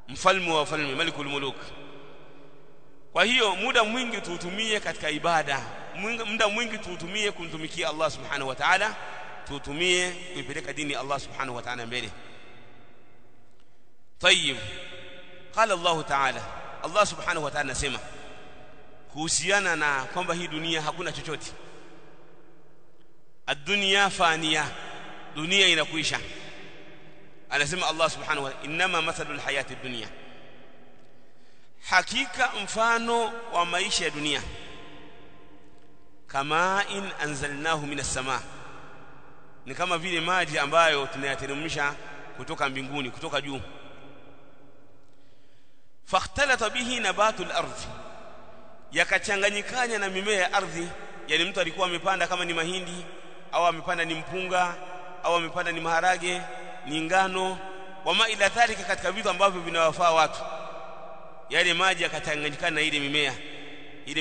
mfalme wa wafalme, malikul muluk. Kwa hiyo muda mwingi tuutumie katika ibada, muda mwingi tuutumie kumtumikia Allah subhanahu wa ta'ala, tuutumie kuipeleka dini Allah subhanahu wa ta'ala mbele. Tayyib, qala Allah ta'ala, Allah subhanahu wa ta'ala anasema kuhusiana na kwamba hii dunia hakuna chochote. Ad-dunya faniya, dunia inakuisha. Anasema Allah subhanahu wa ta'ala, inma mathalul hayati dunya, hakika mfano wa maisha ya dunia, kama in anzalnahu minas samaa, ni kama vile maji ambayo tunayateremsha kutoka mbinguni, kutoka juu. Fakhtalata bihi nabatul ardhi, yakachanganyikana na mimea ya ardhi. Yani mtu alikuwa amepanda kama ni mahindi, au amepanda ni mpunga, au amepanda ni maharage, ni ngano, wama ila dhalika, katika vitu ambavyo vinawafaa watu. Yale maji yakachanganyikana na ile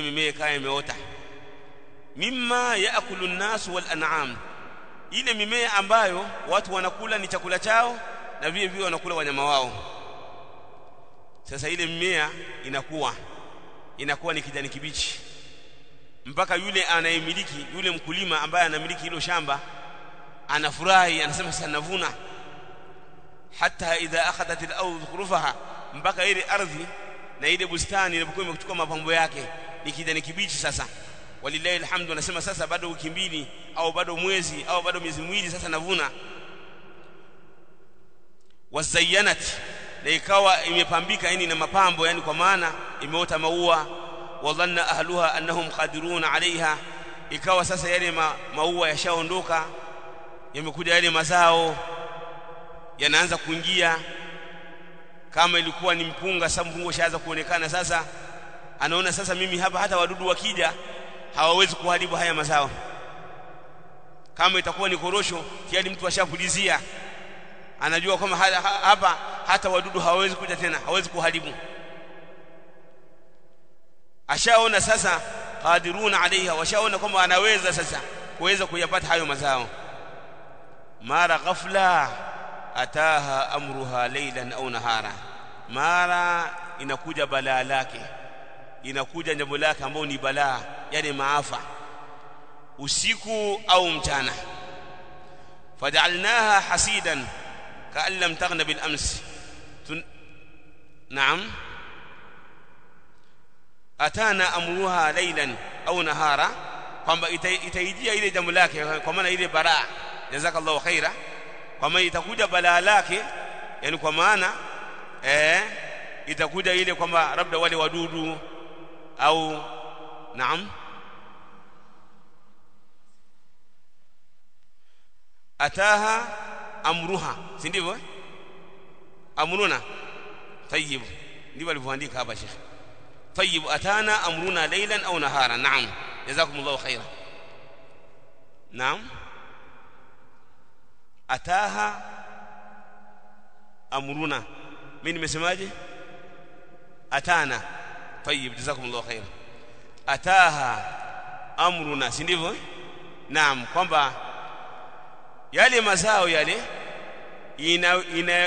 mimea ikawa imeota. Mimma yaakulu an-nas wal an'am, ile mimea ambayo watu wanakula ni chakula chao, na vile vile wanakula wanyama wao. Sasa ile mimea inakuwa ni kijani kibichi, mpaka yule anayemiliki, yule mkulima ambaye anamiliki hilo shamba anafurahi, anasema sasa navuna. Hata idha akhadhat al-ardh khurufaha, mpaka ile ardhi na ile bustani inapokuwa imechukua mapambo yake ni kijani kibichi. Sasa walillahi alhamdu, anasema sasa bado wiki mbili au bado mwezi au bado miezi miwili, sasa navuna. Wazayyanat, na ikawa imepambika yani na mapambo, yani kwa maana imeota maua. Wadhanna ahluha annahum qadiruna alaiha, ikawa sasa yale maua yashaondoka, yamekuja yale mazao yanaanza kuingia. Kama ilikuwa ni mpunga, sasa mpunga shaanza kuonekana. Sasa anaona sasa mimi hapa hata wadudu wakija hawawezi kuharibu haya mazao. Kama itakuwa ni korosho, tayari mtu ashapulizia, anajua kwamba hapa hata wadudu hawawezi kuja tena, hawawezi kuharibu. Ashaona sasa qadiruna alaiha, washaona kwamba anaweza sasa kuweza kuyapata hayo mazao. Mara ghafla ataha amruha laylan au nahara, mara inakuja balaa lake, inakuja jambo lake ambao ni balaa, yani maafa. usiku au mchana. Faj'alnaha hasidan ka'an lam taghna bil ams. Naam, atana amruha laylan au nahara, kwamba itaijia ile jambo lake, kwa maana ile baraa, jazakallahu khaira, kwa maana itakuja balaa lake, yani kwa maana itakuja ile kwamba labda wale wadudu au naam, ataha amruha, si ndivyo? Amruna, tayyib, ndivyo alivyoandika hapa Sheikh. Tayyib, atana amruna laylan au nahara. Naam, jazakumullahu khaira. Naam, ataha amruna, mimi nimesemaje? Atana. Tayyib, jazakumullahu khaira. Ataha amruna, si ndivyo? Naam, kwamba yale mazao yale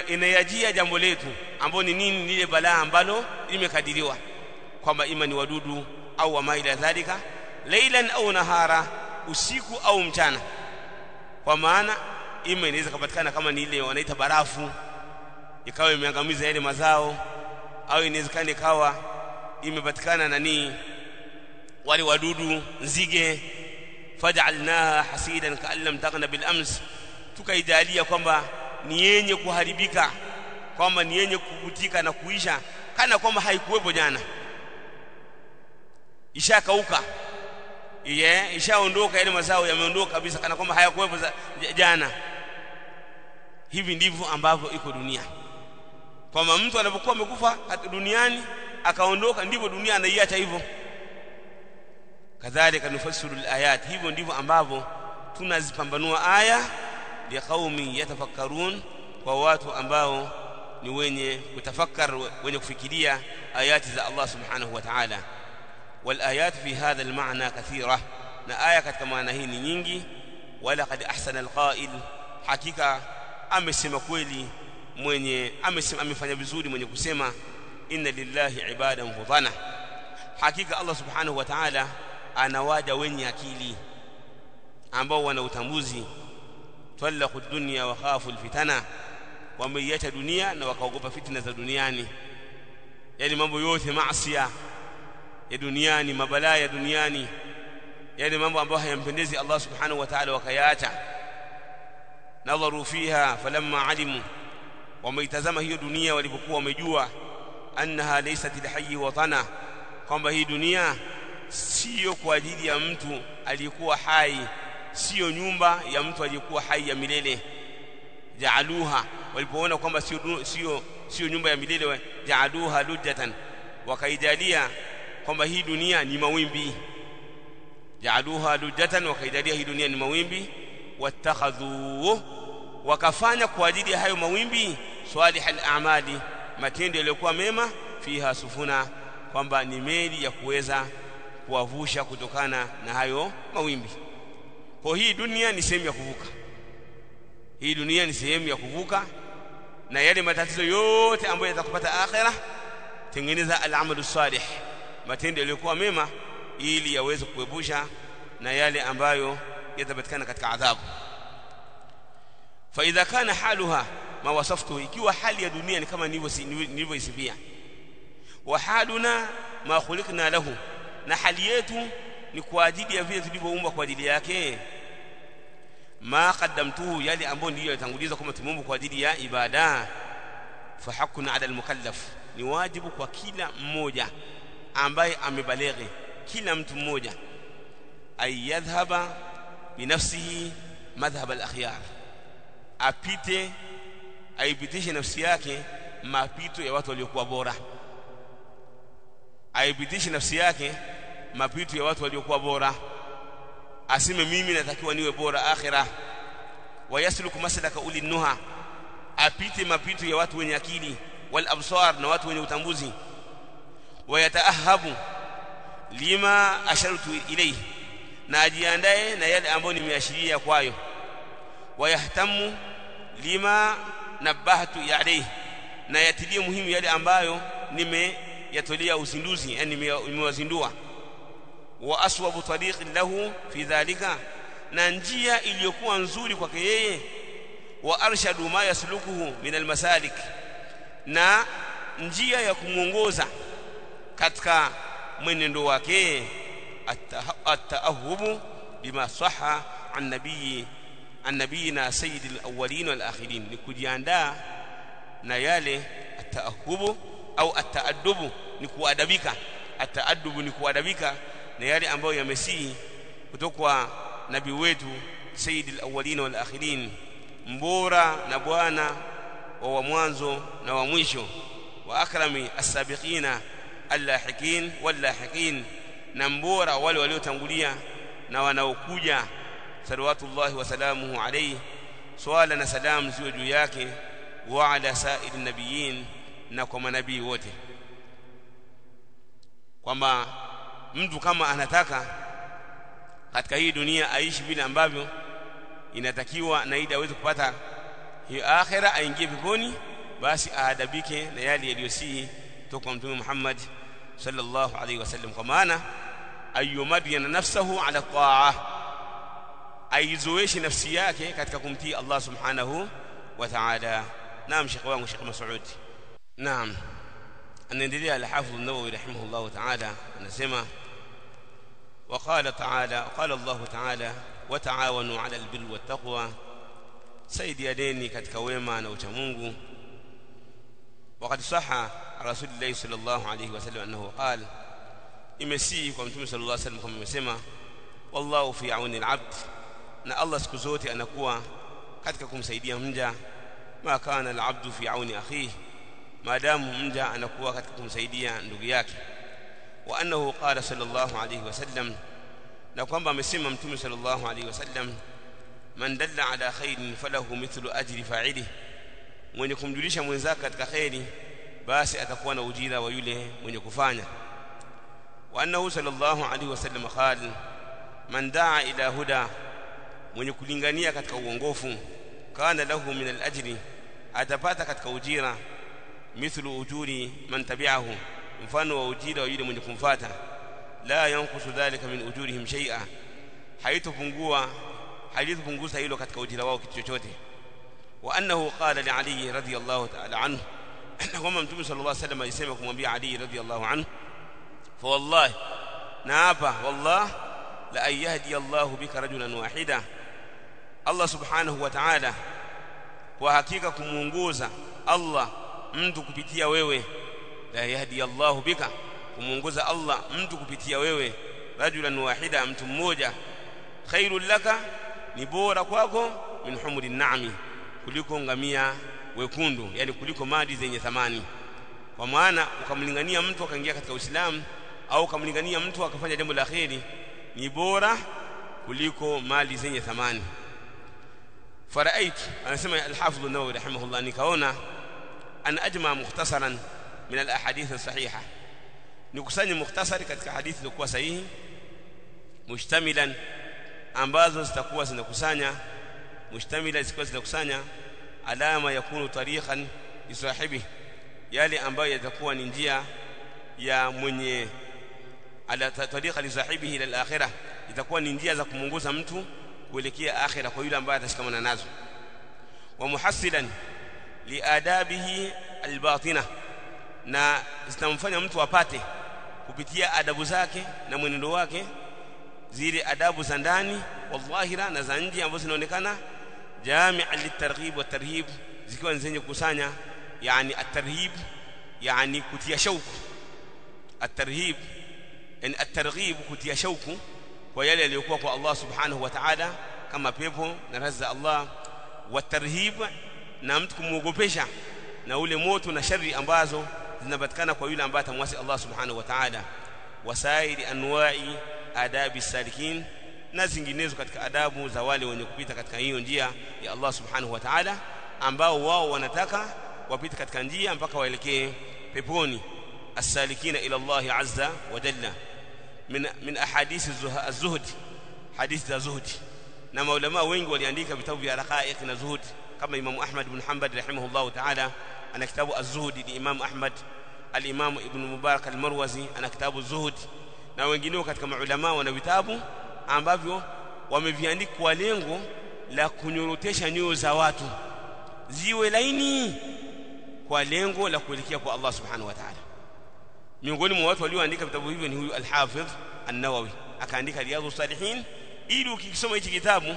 inayajia jambo letu ambalo ni nini? Lile balaa ambalo limekadiriwa kwamba ima ni wadudu au wama ila dhalika, laylan au nahara, usiku au mchana. Kwa maana ima inaweza kupatikana kama ni ile wanaita barafu ikawa imeangamiza yale mazao, au inawezekana ikawa imepatikana nani wale wadudu nzige. Faj'alnaha hasidan ka'an lam taghna bil ams, tukaijalia kwamba ni yenye kuharibika, kwamba ni yenye kukutika na kuisha kana kwamba haikuwepo jana, ishakauka, ishaondoka, yale mazao yameondoka kabisa kana kwamba hayakuwepo jana. Hivi ndivyo ambavyo iko dunia, kwamba mtu anapokuwa amekufa duniani akaondoka, ndivyo dunia anaiacha hivyo. Kadhalika nufassiru alayat, hivyo ndivyo ambavyo tunazipambanua aya liqaumi yatafakkarun, kwa watu ambao ni wenye kutafakar, wenye kufikiria ayati za Allah subhanahu wa ta'ala. Wal ayat fi hadha al ma'na kathira, na aya katika maana hii ni nyingi. Wala qad ahsana al qa'il, hakika amesema kweli mwenye amefanya vizuri mwenye kusema inna lillahi ibadan fudana, hakika Allah subhanahu wa ta'ala anawaja wenye akili ambao wana utambuzi. Talaqu dunya wa khafu alfitana, wameiacha dunia na wakaogopa fitna za duniani, yani mambo yote maasi ya duniani, mabalaa ya duniani, yani mambo ambayo hayampendezi Allah subhanahu wa ta'ala wakayaacha. Nadharu fiha falamma alimu, wameitazama hiyo dunia walipokuwa wamejua annaha laysat lihayyi watana, kwamba hii dunia sio kwa ajili ya mtu aliyekuwa hai, sio nyumba ya mtu aliyekuwa hai ya milele. Jaaluha, walipoona kwamba sio nyumba ya milele, jaaluha lujatan, wakaijalia kwamba hii dunia ni mawimbi. Jaaluha lujatan, wakaijalia hii dunia ni mawimbi. Wattakhadhu, wakafanya kwa ajili ya hayo mawimbi salihal a'mali, matendo yaliyokuwa mema, fiha sufuna, kwamba ni meli ya kuweza kuwavusha kutokana na hayo mawimbi. Kwa hii dunia ni sehemu ya kuvuka, hii dunia ni sehemu ya kuvuka, na yale matatizo yote ambayo yatakupata akhera, tengeneza al-amalu salih, matendo yaliyokuwa mema, ili yaweze kuepusha na yale ambayo yatapatikana katika adhabu. Fa idha kana haluha ma wasaftu, ikiwa hali ya dunia ni kama nilivyoisifia, wa haluna ma khuliqna lahu, na hali yetu ni kwa ajili ya vile tulivyoumbwa kwa ajili yake. Ma qaddamtuhu, yale ambayo ndiyo yatanguliza kama tumeumbwa kwa ajili ya ibada. Fa haqqun 'ala al-mukallaf, ni wajibu kwa kila mmoja ambaye amebalighi, kila mtu mmoja, ay yadhhaba binafsihi madhhab al-akhyar, aipitishe nafsi yake mapito ya watu waliokuwa bora, aipitishe nafsi yake mapito ya watu waliokuwa bora, aseme mimi natakiwa niwe bora akhira. Wayasluku maslaka uli nuha, apite mapito ya watu wenye akili, wal absar, na watu wenye utambuzi. Wayataahabu lima ashartu ilayhi, na ajiandae na yale ambayo nimeashiria kwayo. Wayahtamu lima nabahtu alayhi, na yatilie muhimu yale ambayo nimeyatolea uzinduzi, yani nimewazindua. wa aswabu tariqin lahu fi dhalika, na njia iliyokuwa nzuri kwake yeye, wa arshadu ma yaslukuhu min almasalik, na njia ya kumuongoza katika mwenendo wake, at-ta'ahhubu bima sahha an nabiyina sayyidil awwalin wal akhirin, ni kujiandaa na yale at-ta'ahhubu au at-ta'addubu ni kuadabika. At-ta'addubu ni kuadabika na yale ambayo yamesihi kutoka kwa nabii wetu sayyidil awwalin wal akhirin, mbora na bwana wa mwanzo na wa mwisho, wa akrami as-sabiqina al-lahiqin wal-lahiqin, na mbora wale waliotangulia na wanaokuja, salawatullahi wa salamuhu alayhi, swala na salam ziwe juu yake, wa ala sa'irin nabiyyin, na kwa manabii wote. Kwamba mtu kama anataka katika hii dunia aishi vile ambavyo inatakiwa na ili aweze kupata hii akhira, aingie peponi, basi aadabike na yale yaliyosihi kutoka kwa Mtume Muhammad sallallahu alaihi wasallam. Kwa maana ayyumadiyana nafsahu ala ta'a, aizoeshe nafsi yake katika kumtii Allah subhanahu wa ta'ala. Naam, Sheikh wangu Sheikh Mas'ud. Naam, anaendelea al-Hafidh an-Nawawi rahimahullah ta'ala, anasema وقال تعالى قال الله تعالى وتعاونوا على البر والتقوى, saidianeni katika wema na ucha Mungu. وقد صح رسول الله صلى الله عليه وسلم انه قال, imesihi kwa Mtume sallallahu alaihi wasallam kama amesema, wallahu fi auni al-abd, na Allah siku zote anakuwa katika kumsaidia mja, ma kana al-abdu fi auni akhihi, maadamu mja anakuwa katika kumsaidia ndugu yake. Wa annahu qala sallallahu alayhi wasallam, na kwamba amesema Mtume sallallahu alayhi wasallam, man dalla ala khairin falahu mithlu ajri fa'ilihi, mwenye kumjulisha mwenzake katika khairi basi atakuwa na ujira wa yule mwenye kufanya. Wa annahu sallallahu alayhi wasallam qala, man daa ila huda, mwenye kulingania katika uongofu, kana lahu min al-ajri, atapata katika ujira, mithlu ujuri man tabi'ahu, mfano wa ujira wa yule mwenye kumfuata, la yanqusu dhalika min ujurihim shay'a, haitopunguza hilo katika ujira wao kitu chochote. Wa annahu qala li Ali radhiyallahu ta'ala anhu, kama Mtume sallallahu alayhi wasallam alisema kumwambia Ali radhiyallahu anhu, fa wallahi, na hapa wallah, la ayahdi Allahu bika rajulan wahida, Allah subhanahu wa ta'ala kwa hakika kumuongoza Allah mtu kupitia wewe, la yahdi Allahu bika, kumuongoza Allah mtu kupitia wewe, rajulan wahida, mtu mmoja, khairul laka, ni bora kwako, min humuri na'ami, kuliko ngamia wekundu, yani kuliko mali zenye thamani. Kwa maana ukamlingania mtu akaingia katika Uislamu, au ukamlingania mtu akafanya jambo la khairi, ni bora kuliko mali zenye thamani. Faraitu, anasema al-Hafidh an-Nawawi rahimahullah, nikaona an ajma mukhtasaran min al-ahadith as-sahiha, nikusanye mukhtasari katika hadithi zilizokuwa sahihi, mushtamilan, ambazo zitakuwa zinakusanya, mushtamila zitakuwa zinakusanya, alama yakunu tariqan lisahibi, yale ambayo yatakuwa ni njia ya mwenye, ala tariqa lisahibihi ila al-akhirah, itakuwa ni njia za kumunguza mtu kuelekea akhirah kwa yule ambaye atashikamana nazo. Wa muhassilan liadabihi albatina, na zitamfanya mtu apate kupitia adabu zake na mwenendo wake zile adabu za ndani wallahira na za nje ambazo zinaonekana, jami'a litarghib wa tarhib, zikiwa zenye kusanya, yani at-tarhib yani kutia shauku, at-tarhib yani at-targhib kutia shauku kwa yale yaliyokuwa kwa Allah subhanahu wa ta'ala kama pepo na radhi za Allah, wa tarhib na mtu kumuogopesha na ule moto na shari ambazo zinapatikana kwa yule ambaye atamwasi Allah subhanahu wa ta'ala, wasairi anwa'i adabi salikin, na zinginezo katika adabu za wale wenye kupita katika hiyo njia ya Allah subhanahu wa ta'ala, ambao wao wanataka wapite katika njia mpaka waelekee peponi. As-salikina ila Allah azza wa jalla, min ahadith az-zuhd, hadith za zuhdi, na maulama wengi waliandika vitabu vya raqaiq na zuhud, kama Imam Ahmad ibn Hanbal rahimahullah ta'ala ana kitabu az-zuhd, ni Imam Ahmad. Al-Imam Ibn Mubarak al-Marwazi ana kitabu az-zuhd, na wengineo katika maulama wana vitabu ambavyo wameviandika kwa lengo la kunyorotesha nyoyo za watu ziwe laini kwa lengo la kuelekea kwa Allah subhanahu wa ta'ala. Miongoni mwa watu walioandika vitabu hivyo ni huyu al-Hafidh an-Nawawi, akaandika Riyadhus Salihin, ili ukisoma hichi kitabu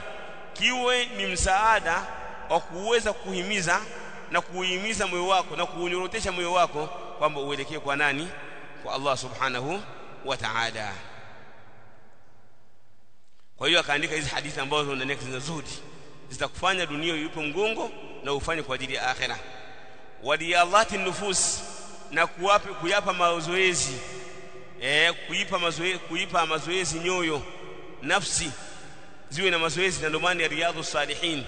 kiwe ni msaada wa kuweza kuhimiza na kuhimiza moyo wako na kunyorotesha moyo wako kwamba uelekee kwa nani? Kwa Allah subhanahu wa ta'ala. Kwa hiyo akaandika hizi hadithi ambazo ndani yake zinazuri, zitakufanya dunia ipo mgongo na ufanye kwa ajili ya akhera. Waliyallati nufus, na kuyapa mazoezi, kuipa mazoezi nyoyo, nafsi ziwe na mazoezi. Na ndio maana Riyadhus Salihin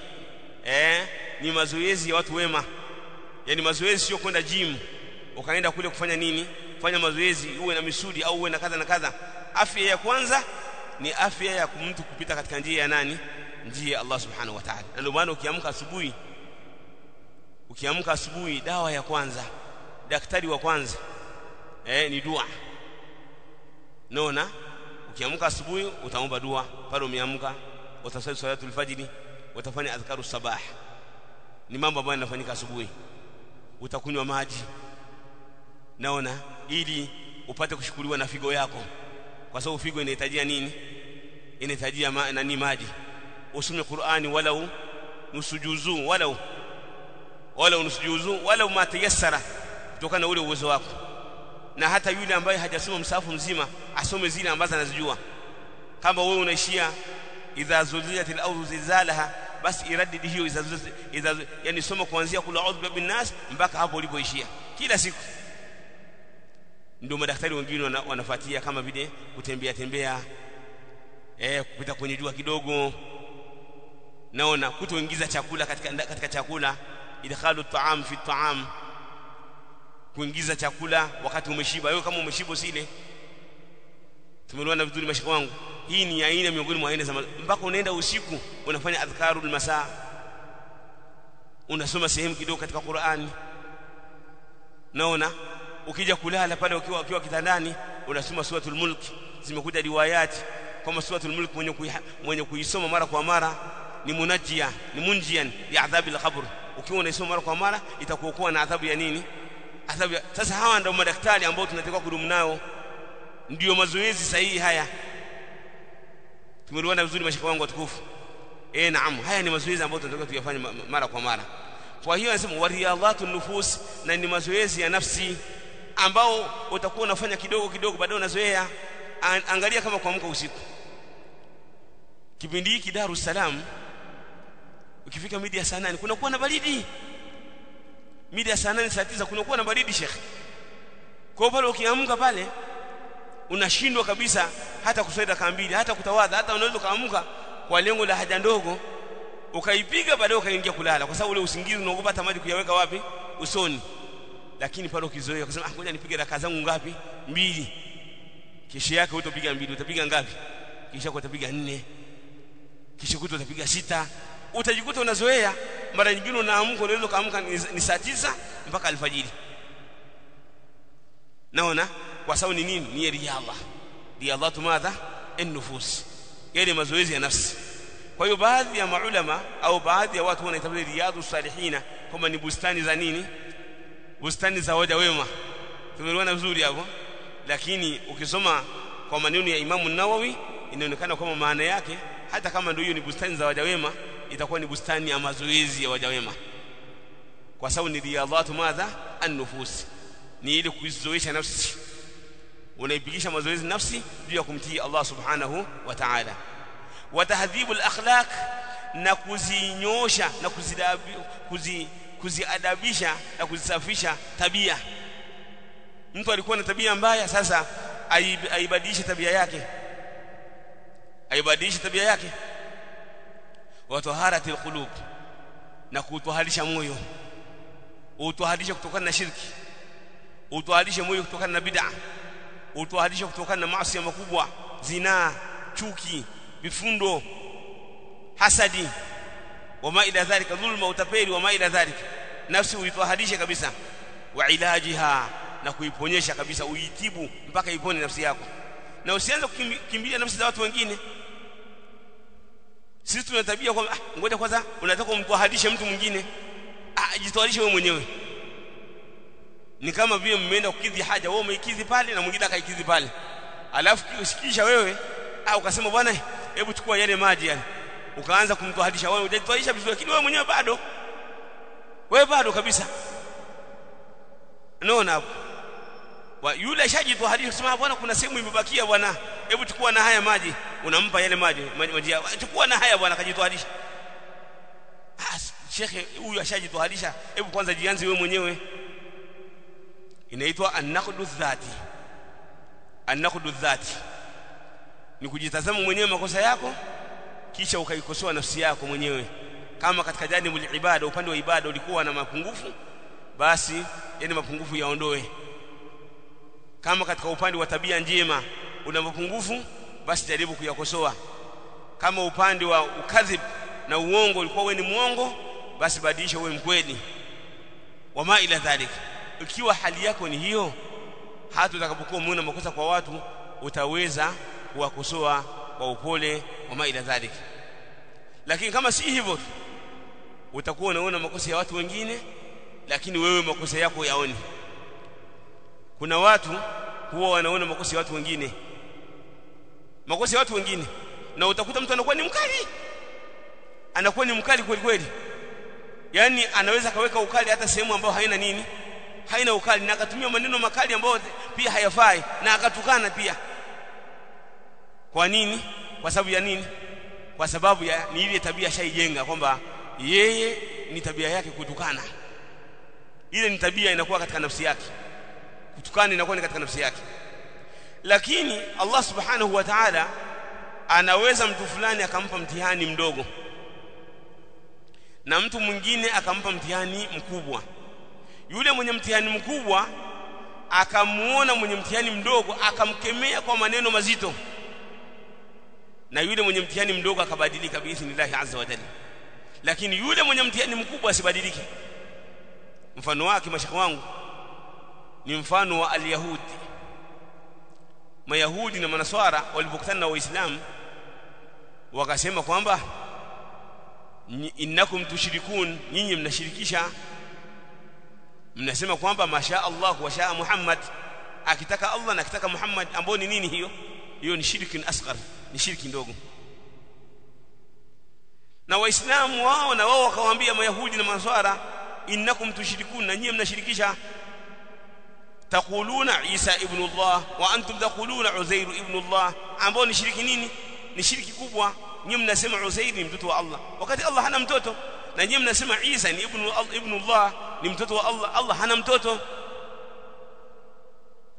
ni mazoezi ya watu wema. Yani mazoezi sio kwenda gym ukaenda kule kufanya nini, fanya mazoezi uwe na misuli au uwe na kadha na kadha. Afya ya kwanza ni afya ya mtu kupita katika njia ya nani? Njia ya Allah subhanahu wa ta'ala. Ndio maana ukiamka asubuhi dawa ya kwanza, daktari wa kwanza ni dua. Naona ukiamka asubuhi utaomba dua pale umeamka, utasali salatul fajr, utafanya adhkaru sabah. Ni mambo ambayo yanafanyika asubuhi. Utakunywa maji, naona, ili upate kushukuriwa na figo yako, kwa sababu figo inahitajia nini? Inahitajia maji. Usome Qur'ani walau nusu juzu, walau nusu juzu, walau ma tayassara, kutokana na ule uwezo wako. Na hata yule ambaye hajasoma msahafu mzima asome zile ambazo anazijua. Kama wewe unaishia idha zulzilatil ardu zilzalaha, basi iradidi hiyo yani soma kuanzia kula a'udhu birabbin nas mpaka hapo ulipoishia kila siku. Ndio madaktari wengine wanafuatia kama vile kutembea kupita kwenye jua kidogo, naona kutoingiza chakula katika chakula, idkhalu ta'am fi ta'am, kuingiza chakula wakati umeshiba. Wewe kama umeshiba usile. Tumeelewana vizuri mashaka wangu? Hii ni aina miongoni mwa aina za mpaka unaenda usiku unafanya adhkarul masaa, unasoma sehemu kidogo katika Qur'ani. Naona ukija kulala pale ukiwa kitandani unasoma suratul mulk. Zimekuja riwayati kama suratul mulk mwenye kuisoma mara kwa mara ni munjian ya adhabil qabr. Ukiwa unaisoma mara kwa mara itakuokoa na adhabu ya nini? Adhabu. Sasa hawa ndio madaktari ambao tunatakiwa kudumu nao, ndio mazoezi sahihi haya. Tumeelewana vizuri mashaka wangu watukufu? Naam, haya ni mazoezi ambayo tunatakiwa tuyafanye mara kwa mara. Kwa hiyo anasema wariyadhatun nufus, na ni mazoezi ya nafsi ambao utakuwa unafanya kidogo kidogo, baadaye unazoea. Angalia kama kuamka usiku, kipindi hiki Dar es Salaam ukifika mida ya saa 8 kunakuwa na baridi. Mida ya saa 8 saa 9 kunakuwa na baridi Sheikh. Kwa pale ukiamka pale unashindwa kabisa hata kuswali dakika mbili, hata kutawadha. Hata unaweza kaamka kwa lengo la haja ndogo ukaipiga, baadaye ukaingia kulala, kwa sababu ule usingizi unaogopa hata maji kuyaweka wapi? Usoni. Lakini pale ukizoea ukasema ngoja nipige dakika zangu ngapi? 2. Kesho yake utapiga 2, utapiga ngapi? Kisha utapiga 4, kisha utapiga 6. Utajikuta unazoea. Mara nyingine unaamka, unaweza kaamka ni saa 9 mpaka alfajiri. Naona kwa sababu ni nini? Ni riyadhatu madha an-nufus, yale mazoezi ya nafsi. Kwa hiyo baadhi ya maulama au baadhi ya watu wanaitaja Riyadhus Salihina kama ni bustani za nini? Bustani za waja wema. Tumeelewana vizuri hapo? Lakini ukisoma kwa maneno ya Imam an-Nawawi inaonekana kama maana yake, hata kama ndio hiyo ni bustani za waja wema, itakuwa ni bustani ya mazoezi ya waja wema, kwa sababu ni riyadhatu madha an-nufus, ni ili kuizoesha nafsi. Unaipigisha mazoezi nafsi juu ya kumtii Allah subhanahu wa ta'ala. Wa tahdhibul akhlaq, na kuzinyosha na kuziadabisha na kuzisafisha tabia. Mtu alikuwa na tabia mbaya, sasa aibadilishe tabia yake. Wa taharatil qulub, na kutohalisha moyo, utohalisha kutokana na shirki, utohalisha moyo kutokana na bid'a, utohalisha kutokana na maasi makubwa, zina, chuki, vifundo, hasadi, wama ila dhalika, dhulma, utapeli, wama ila dhalika. Nafsi uitohalishe kabisa. Wa ilajiha, na kuiponyesha kabisa, uitibu mpaka ipone nafsi yako. na usianze kukimbilia nafsi za watu wengine. Sisi tuna tabia kwamba ngoja kwanza unataka umkuahadishe mtu mwingine, jitwarishe wewe mwenyewe. Ni kama vile mmeenda kukidhi haja, wewe umeikidhi pale na mwingine akaikidhi pale, alafu kisha wewe ukasema bwana hebu chukua yale maji yale, ukaanza kumtuahadisha wewe, hujajitwarisha vizuri, lakini wewe mwenyewe bado kabisa. Unaona hapo yule ashajitwarisha, sema bwana kuna sehemu imebakia bwana, hebu chukua na haya maji, unampa yale maji chukua na haya bwana, akajitwarisha. Shekhe huyu ashajitwarisha, hebu kwanza jianze wewe mwenyewe. Inaitwa an-naqdu dhati. An-naqdu dhati ni kujitazama mwenyewe makosa yako, kisha ukaikosoa nafsi yako mwenyewe. Kama katika janibul ibada, upande wa ibada ulikuwa na mapungufu, basi yani mapungufu yaondoe. Kama katika upande wa tabia njema una mapungufu, basi jaribu kuyakosoa. Kama upande wa ukadhib na uongo ulikuwa wewe ni muongo, basi badilisha uwe mkweli. Wama ila dhalika. Ikiwa hali yako ni hiyo, hata utakapokuwa umeona makosa kwa watu utaweza kuwakosoa kwa upole. Wama ila dhalika. Lakini kama si hivyo, utakuwa unaona makosa ya watu wengine, lakini wewe makosa yako yaoni. Kuna watu huwa wanaona makosa ya watu wengine, na utakuta mtu anakuwa ni mkali kweli kweli. Yani anaweza kaweka ukali hata sehemu ambayo haina ukali, na akatumia maneno makali ambayo pia hayafai, na akatukana pia. Kwa nini? Kwa sababu ya nini? Kwa sababu ya ni ile tabia shaijenga kwamba yeye ni tabia yake kutukana. Ile ni tabia inakuwa katika nafsi yake, kutukana inakuwa ni katika nafsi yake. Lakini Allah subhanahu wa ta'ala anaweza mtu fulani akampa mtihani mdogo, na mtu mwingine akampa mtihani mkubwa. Yule mwenye mtihani mkubwa akamuona mwenye mtihani mdogo, akamkemea kwa maneno mazito, na yule mwenye mtihani mdogo akabadilika biidhnillahi azza wa jalla. Lakini yule mwenye mtihani mkubwa asibadilike. Mfano wake mashaka wangu ni mfano wa al-Yahudi. Mayahudi na Manaswara walipokutana na Waislamu wakasema kwamba innakum tushrikun, nyinyi mnashirikisha. Mnasema kwamba masha Allah wa shaa Muhammad, akitaka Allah na akitaka Muhammad, ambao ni nini hiyo? Hiyo ni shirki asghar, ni shirki ndogo. Na Waislamu wao wakawaambia Mayahudi na Manaswara, innakum tushrikun, na nyinyi mnashirikisha. Taquluna Isa ibn Allah wa antum taquluna Uzair ibn Allah, ambao ni shirki nini? Ni shirki kubwa. Nyinyi mnasema Uzair ni mtoto wa Allah wakati Allah hana mtoto, na nyinyi mnasema Isa ni ibn Allah, ni mtoto wa Allah. Allah hana mtoto.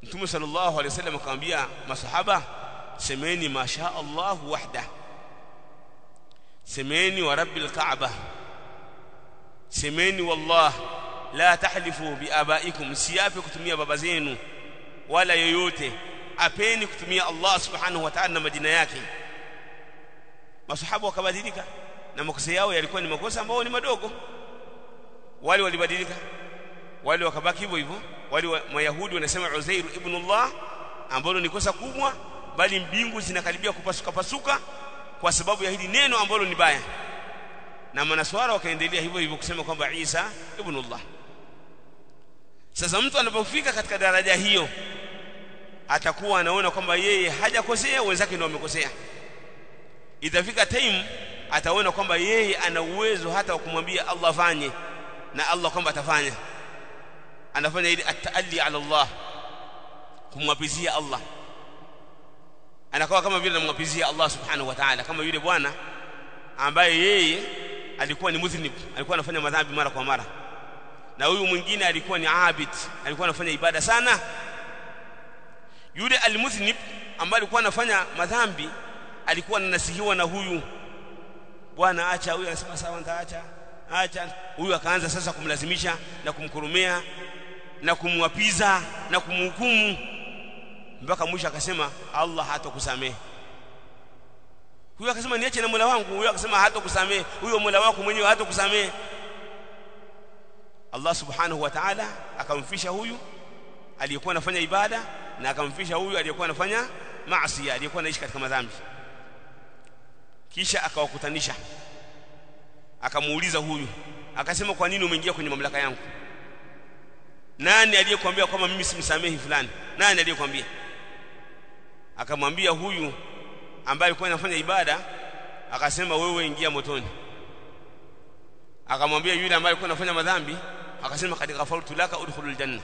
Mtume sallallahu alayhi wasallam akamwambia masahaba, semeni masha Allah wahda, semeni wa rabbil Kaaba, semeni wallah la tahlifu bi abaikum, siape kutumia baba zenu wala yoyote, apeni kutumia Allah subhanahu wa ta'ala na majina yake. Masahaba wakabadilika, na makosa yao yalikuwa ni makosa ambayo ni madogo. Wale walibadilika, wale wakabaki hivyo hivyo. Wale Mayahudi wanasema Uzair ibn Allah, ambalo ni kosa kubwa, bali mbingu zinakaribia kupasuka kwa sababu ya hili neno ambalo ni baya. Na Manaswara wakaendelea hivyo hivyo kusema kwamba Isa ibn Allah. Sasa mtu anapofika katika daraja hiyo, atakuwa anaona kwamba yeye hajakosea, wenzake ndio wamekosea. Itafika time ataona kwamba yeye ana uwezo hata wa kumwambia Allah afanye, na Allah kwamba atafanya. Anafanya ile at-ta'alli ala Allah, kumwapizia Allah. Anakuwa kama vile anamwapizia Allah subhanahu wa ta'ala, kama yule bwana ambaye yeye alikuwa ni mudhnib, alikuwa anafanya madhambi mara kwa mara, na huyu mwingine alikuwa ni abid, alikuwa anafanya ibada sana. Yule al-mudhnib ambaye alikuwa anafanya madhambi alikuwa ananasihiwa na huyu bwana, acha. Huyu anasema sawa, nitaacha, acha. Huyu akaanza sasa kumlazimisha na kumkurumea na kumwapiza na kumhukumu, mpaka mwisho akasema Allah hatakusamehe. Huyu akasema niache na Mola wangu, huyu akasema hatakusamehe. Huyo Mola wako mwenyewe hatakusamehe. Allah subhanahu wa ta'ala akamfisha huyu aliyekuwa anafanya ibada, na akamfisha huyu aliyekuwa anafanya maasi, aliyekuwa anaishi katika madhambi. Kisha akawakutanisha, akamuuliza huyu, akasema kwa nini umeingia kwenye mamlaka yangu? Nani aliyekwambia kwamba mimi simsamehi fulani? Nani aliyekwambia? Akamwambia huyu ambaye alikuwa anafanya ibada, akasema wewe ingia motoni. Akamwambia yule ambaye alikuwa anafanya madhambi, akasema qad ghafartu laka udkhulul janna,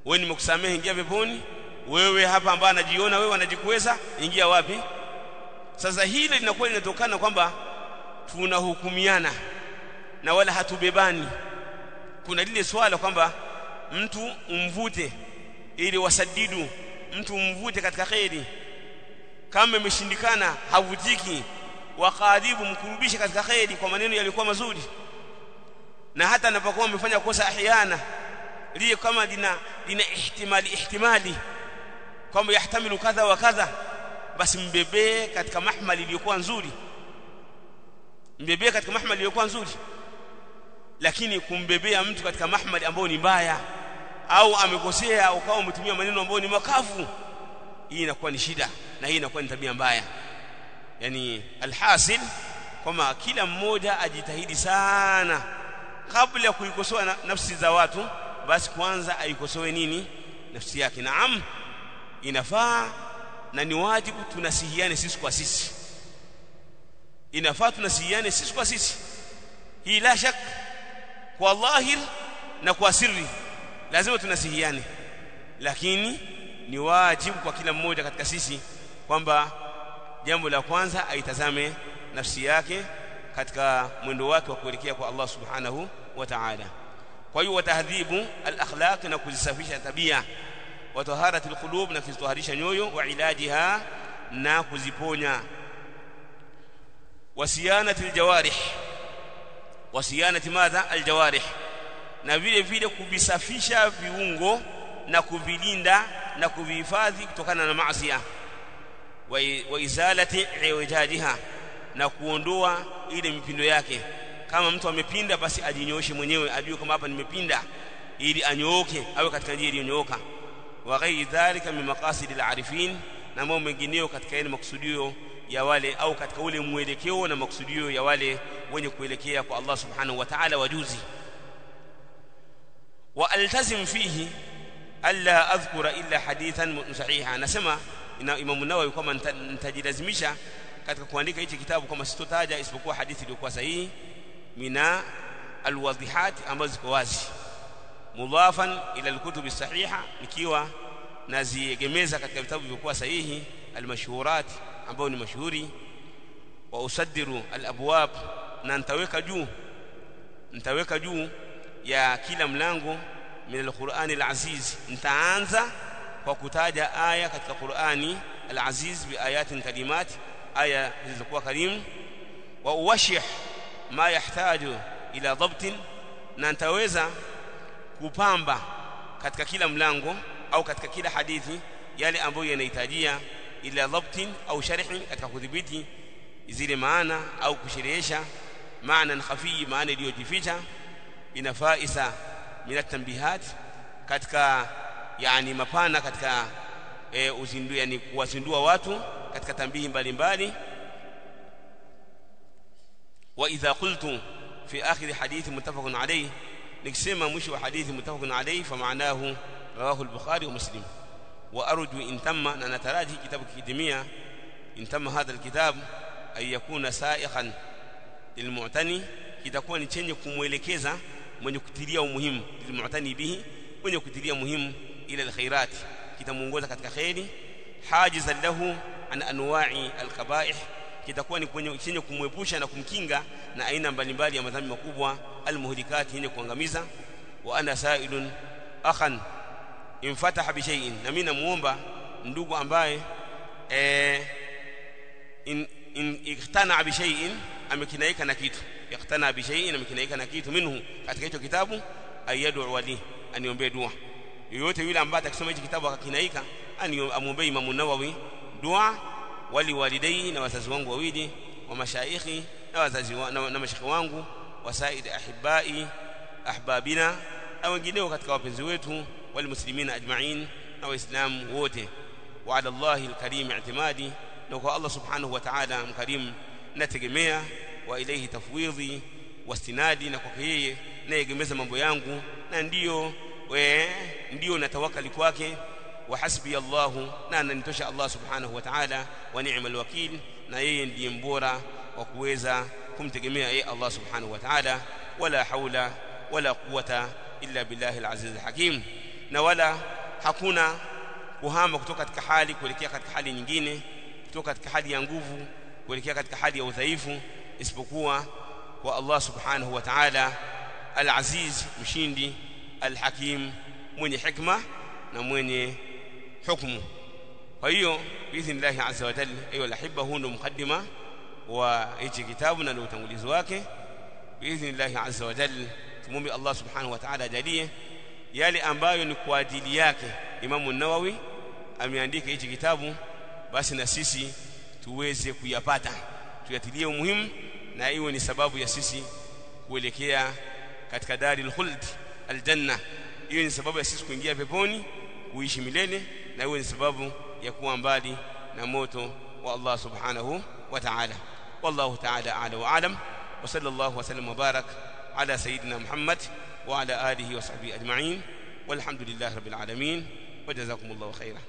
wewe nimekusamehe, ingia peponi. Wewe hapa ambaye anajiona wewe anajikweza, ingia wapi? Sasa hili linakuwa linatokana kwamba tunahukumiana na wala hatubebani. Kuna lile swala kwamba mtu umvute ili wasadidu, mtu umvute katika khairi. Kama imeshindikana havutiki, waqadibu mkurubishe katika khairi kwa maneno yalikuwa mazuri. Na hata anapokuwa amefanya kosa ahyana lile kama lina ihtimali kwamba yahtamilu kadha wa kadha, basi mbebee katika mahmali iliyokuwa nzuri, mbebee katika mahmali iliyokuwa nzuri. Lakini kumbebea mtu katika mahmali ambayo ni mbaya au amekosea au kama umetumia maneno ambayo ni makavu, hii inakuwa ni shida na hii inakuwa ni tabia mbaya. Yani alhasil kama kila mmoja ajitahidi sana kabla ya kuikosoa nafsi za watu, basi kwanza aikosoe nini? Nafsi yake. Naam, inafaa na ni wajibu tunasihiane sisi kwa sisi, inafaa tunasihiane sisi kwa sisi, hii la shak. Kwa dhahir na kwa siri lazima tunasihiane, lakini ni wajibu kwa kila mmoja katika sisi kwamba jambo la kwanza aitazame nafsi yake katika mwendo wake wa kuelekea kwa Allah subhanahu wa ta'ala. Kwa hiyo watahdhibu al-akhlaq, na kuzisafisha tabia, wa taharatul qulub, na kuzitoharisha nyoyo, wa ilajiha, na kuziponya, wasiyanatil jawarih, wasiyanati madha aljawarih, na vile vile kubisafisha viungo na kuvilinda na kuvihifadhi kutokana na maasi, wa izalati iwajajiha, na kuondoa ile mipindo yake. Kama mtu amepinda, basi ajinyooshe mwenyewe, ajue kama hapa nimepinda, ili anyooke awe katika njia iliyonyooka. Wa ghairi dhalika min maqasidil arifin, na mambo mengineyo katika ile makusudio ya wale, au katika ule mwelekeo na makusudio ya wale wenye kuelekea kwa Allah subhanahu wa ta'ala wajuzi. Wa altazim fihi alla adhkura illa hadithan sahiha. Nasema Imam Nawawi kama nitajilazimisha katika kuandika hichi kitabu kama sitotaja isipokuwa hadithi iliyokuwa sahihi, mina alwadhihat ambazo ziko wazi, mudhafan ila alkutub as-sahiha, nikiwa naziegemeza katika vitabu vilivyokuwa sahihi, almashhurat ambao ni mashuhuri, wa usaddiru alabwab, na nitaweka juu ya kila mlango min alqur'ani alaziz. Nitaanza kwa kutaja aya katika Qur'ani alaziz bi ayatin kalimat, aya zilizokuwa karimu. Wa uwashih ma yahtaju ila dhabtin, na nitaweza kupamba katika kila mlango au katika kila hadithi yale ambayo yanahitajia ila dhabtin au sharhi, katika kudhibiti zile maana au kusherehesha maana khafi, maana iliyojificha, inafaisa min tanbihat, katika yani mapana katika uzindu, yani kuwazindua watu katika tambihi mbalimbali. Wa idha qultu fi akhir hadith muttafaqun alayhi, nikisema mwisho wa hadithi muttafaqun alayhi, fa maanahu rawahu al-Bukhari wa Muslim. Wa arju in tamma, na nataraji kitabu kidimia, in tamma hadha al-kitab ay yakuna sa'iqan lilmu'tani, kitakuwa ni chenye kumwelekeza mwenye kutilia umuhimu, lilmu'tani bihi, mwenye kutilia muhimu ila alkhairat, kitamuongoza katika khairi, hajizan lahu an anwa'i alqaba'ih, kitakuwa ni chenye kumwepusha na kumkinga na aina mbalimbali ya madhambi makubwa, almuhlikati, yenye kuangamiza. Wa ana sa'ilun akhan in fataha bi shay'in, na mimi namuomba ndugu ambaye in iktana bi shay'in, amekinaika na kitu, iktana bi shay'in, amekinaika na kitu, minhu, katika hicho kitabu, ayadu wali, aniombee dua. Yoyote yule ambaye atakisoma hicho kitabu akakinaika, amwombee Imam Nawawi dua, wali walidai, na wazazi wangu wawili, wa mashaikhi, na wazazi na mashekhi wangu, wasaid ahibai ahbabina, na wengineo katika wapenzi wetu, wal muslimina ajma'in, na waislamu wote. wa ala Allahi alkarim i'timadi, na kwa Allah subhanahu wa ta'ala mkarim nategemea, wa ilayhi tafwidhi wastinadi, na kwake yeye naegemeza mambo yangu, na ndio natawakali kwake. Wa hasbi Allahu, na ananitosha Allah subhanahu wa ta'ala, wa ni'mal wakil, na yeye ndiye mbora wa kuweza kumtegemea yeye Allah subhanahu wa ta'ala. Wala haula wala quwwata illa billahi al-aziz al-hakim, na wala hakuna kuhama kutoka katika hali kuelekea katika hali nyingine, kutoka katika hali ya nguvu kuelekea katika hali ya udhaifu, isipokuwa kwa Allah subhanahu wa ta'ala al-aziz, mshindi, al-hakim, mwenye hikma na mwenye hukumu. Kwa hiyo biidhnillah azza wa jalla, ayo alahibba, hundo mukaddima wa hichi kitabu na utangulizi wake. Biidhnillah azza wa jalla tumombe Allah subhanahu wa ta'ala ajalie yale ambayo ni kwa ajili yake Imam an-Nawawi ameandika hichi kitabu, basi na sisi tuweze kuyapata, tuyatilie umuhimu, na iwe ni sababu ya sisi kuelekea katika daril khuld aljanna, iwe ni sababu ya sisi kuingia peponi kuishi milele, na iwe ni sababu ya kuwa mbali na moto wa Allah subhanahu wa ta'ala. Wallahu ta'ala a'la wa a'lam, wa sallallahu wa sallam wa barak ala sayyidina Muhammad wa ala alihi wa sahbihi ajma'in, walhamdulillahi rabbil alamin, wa jazakumullahu khairan.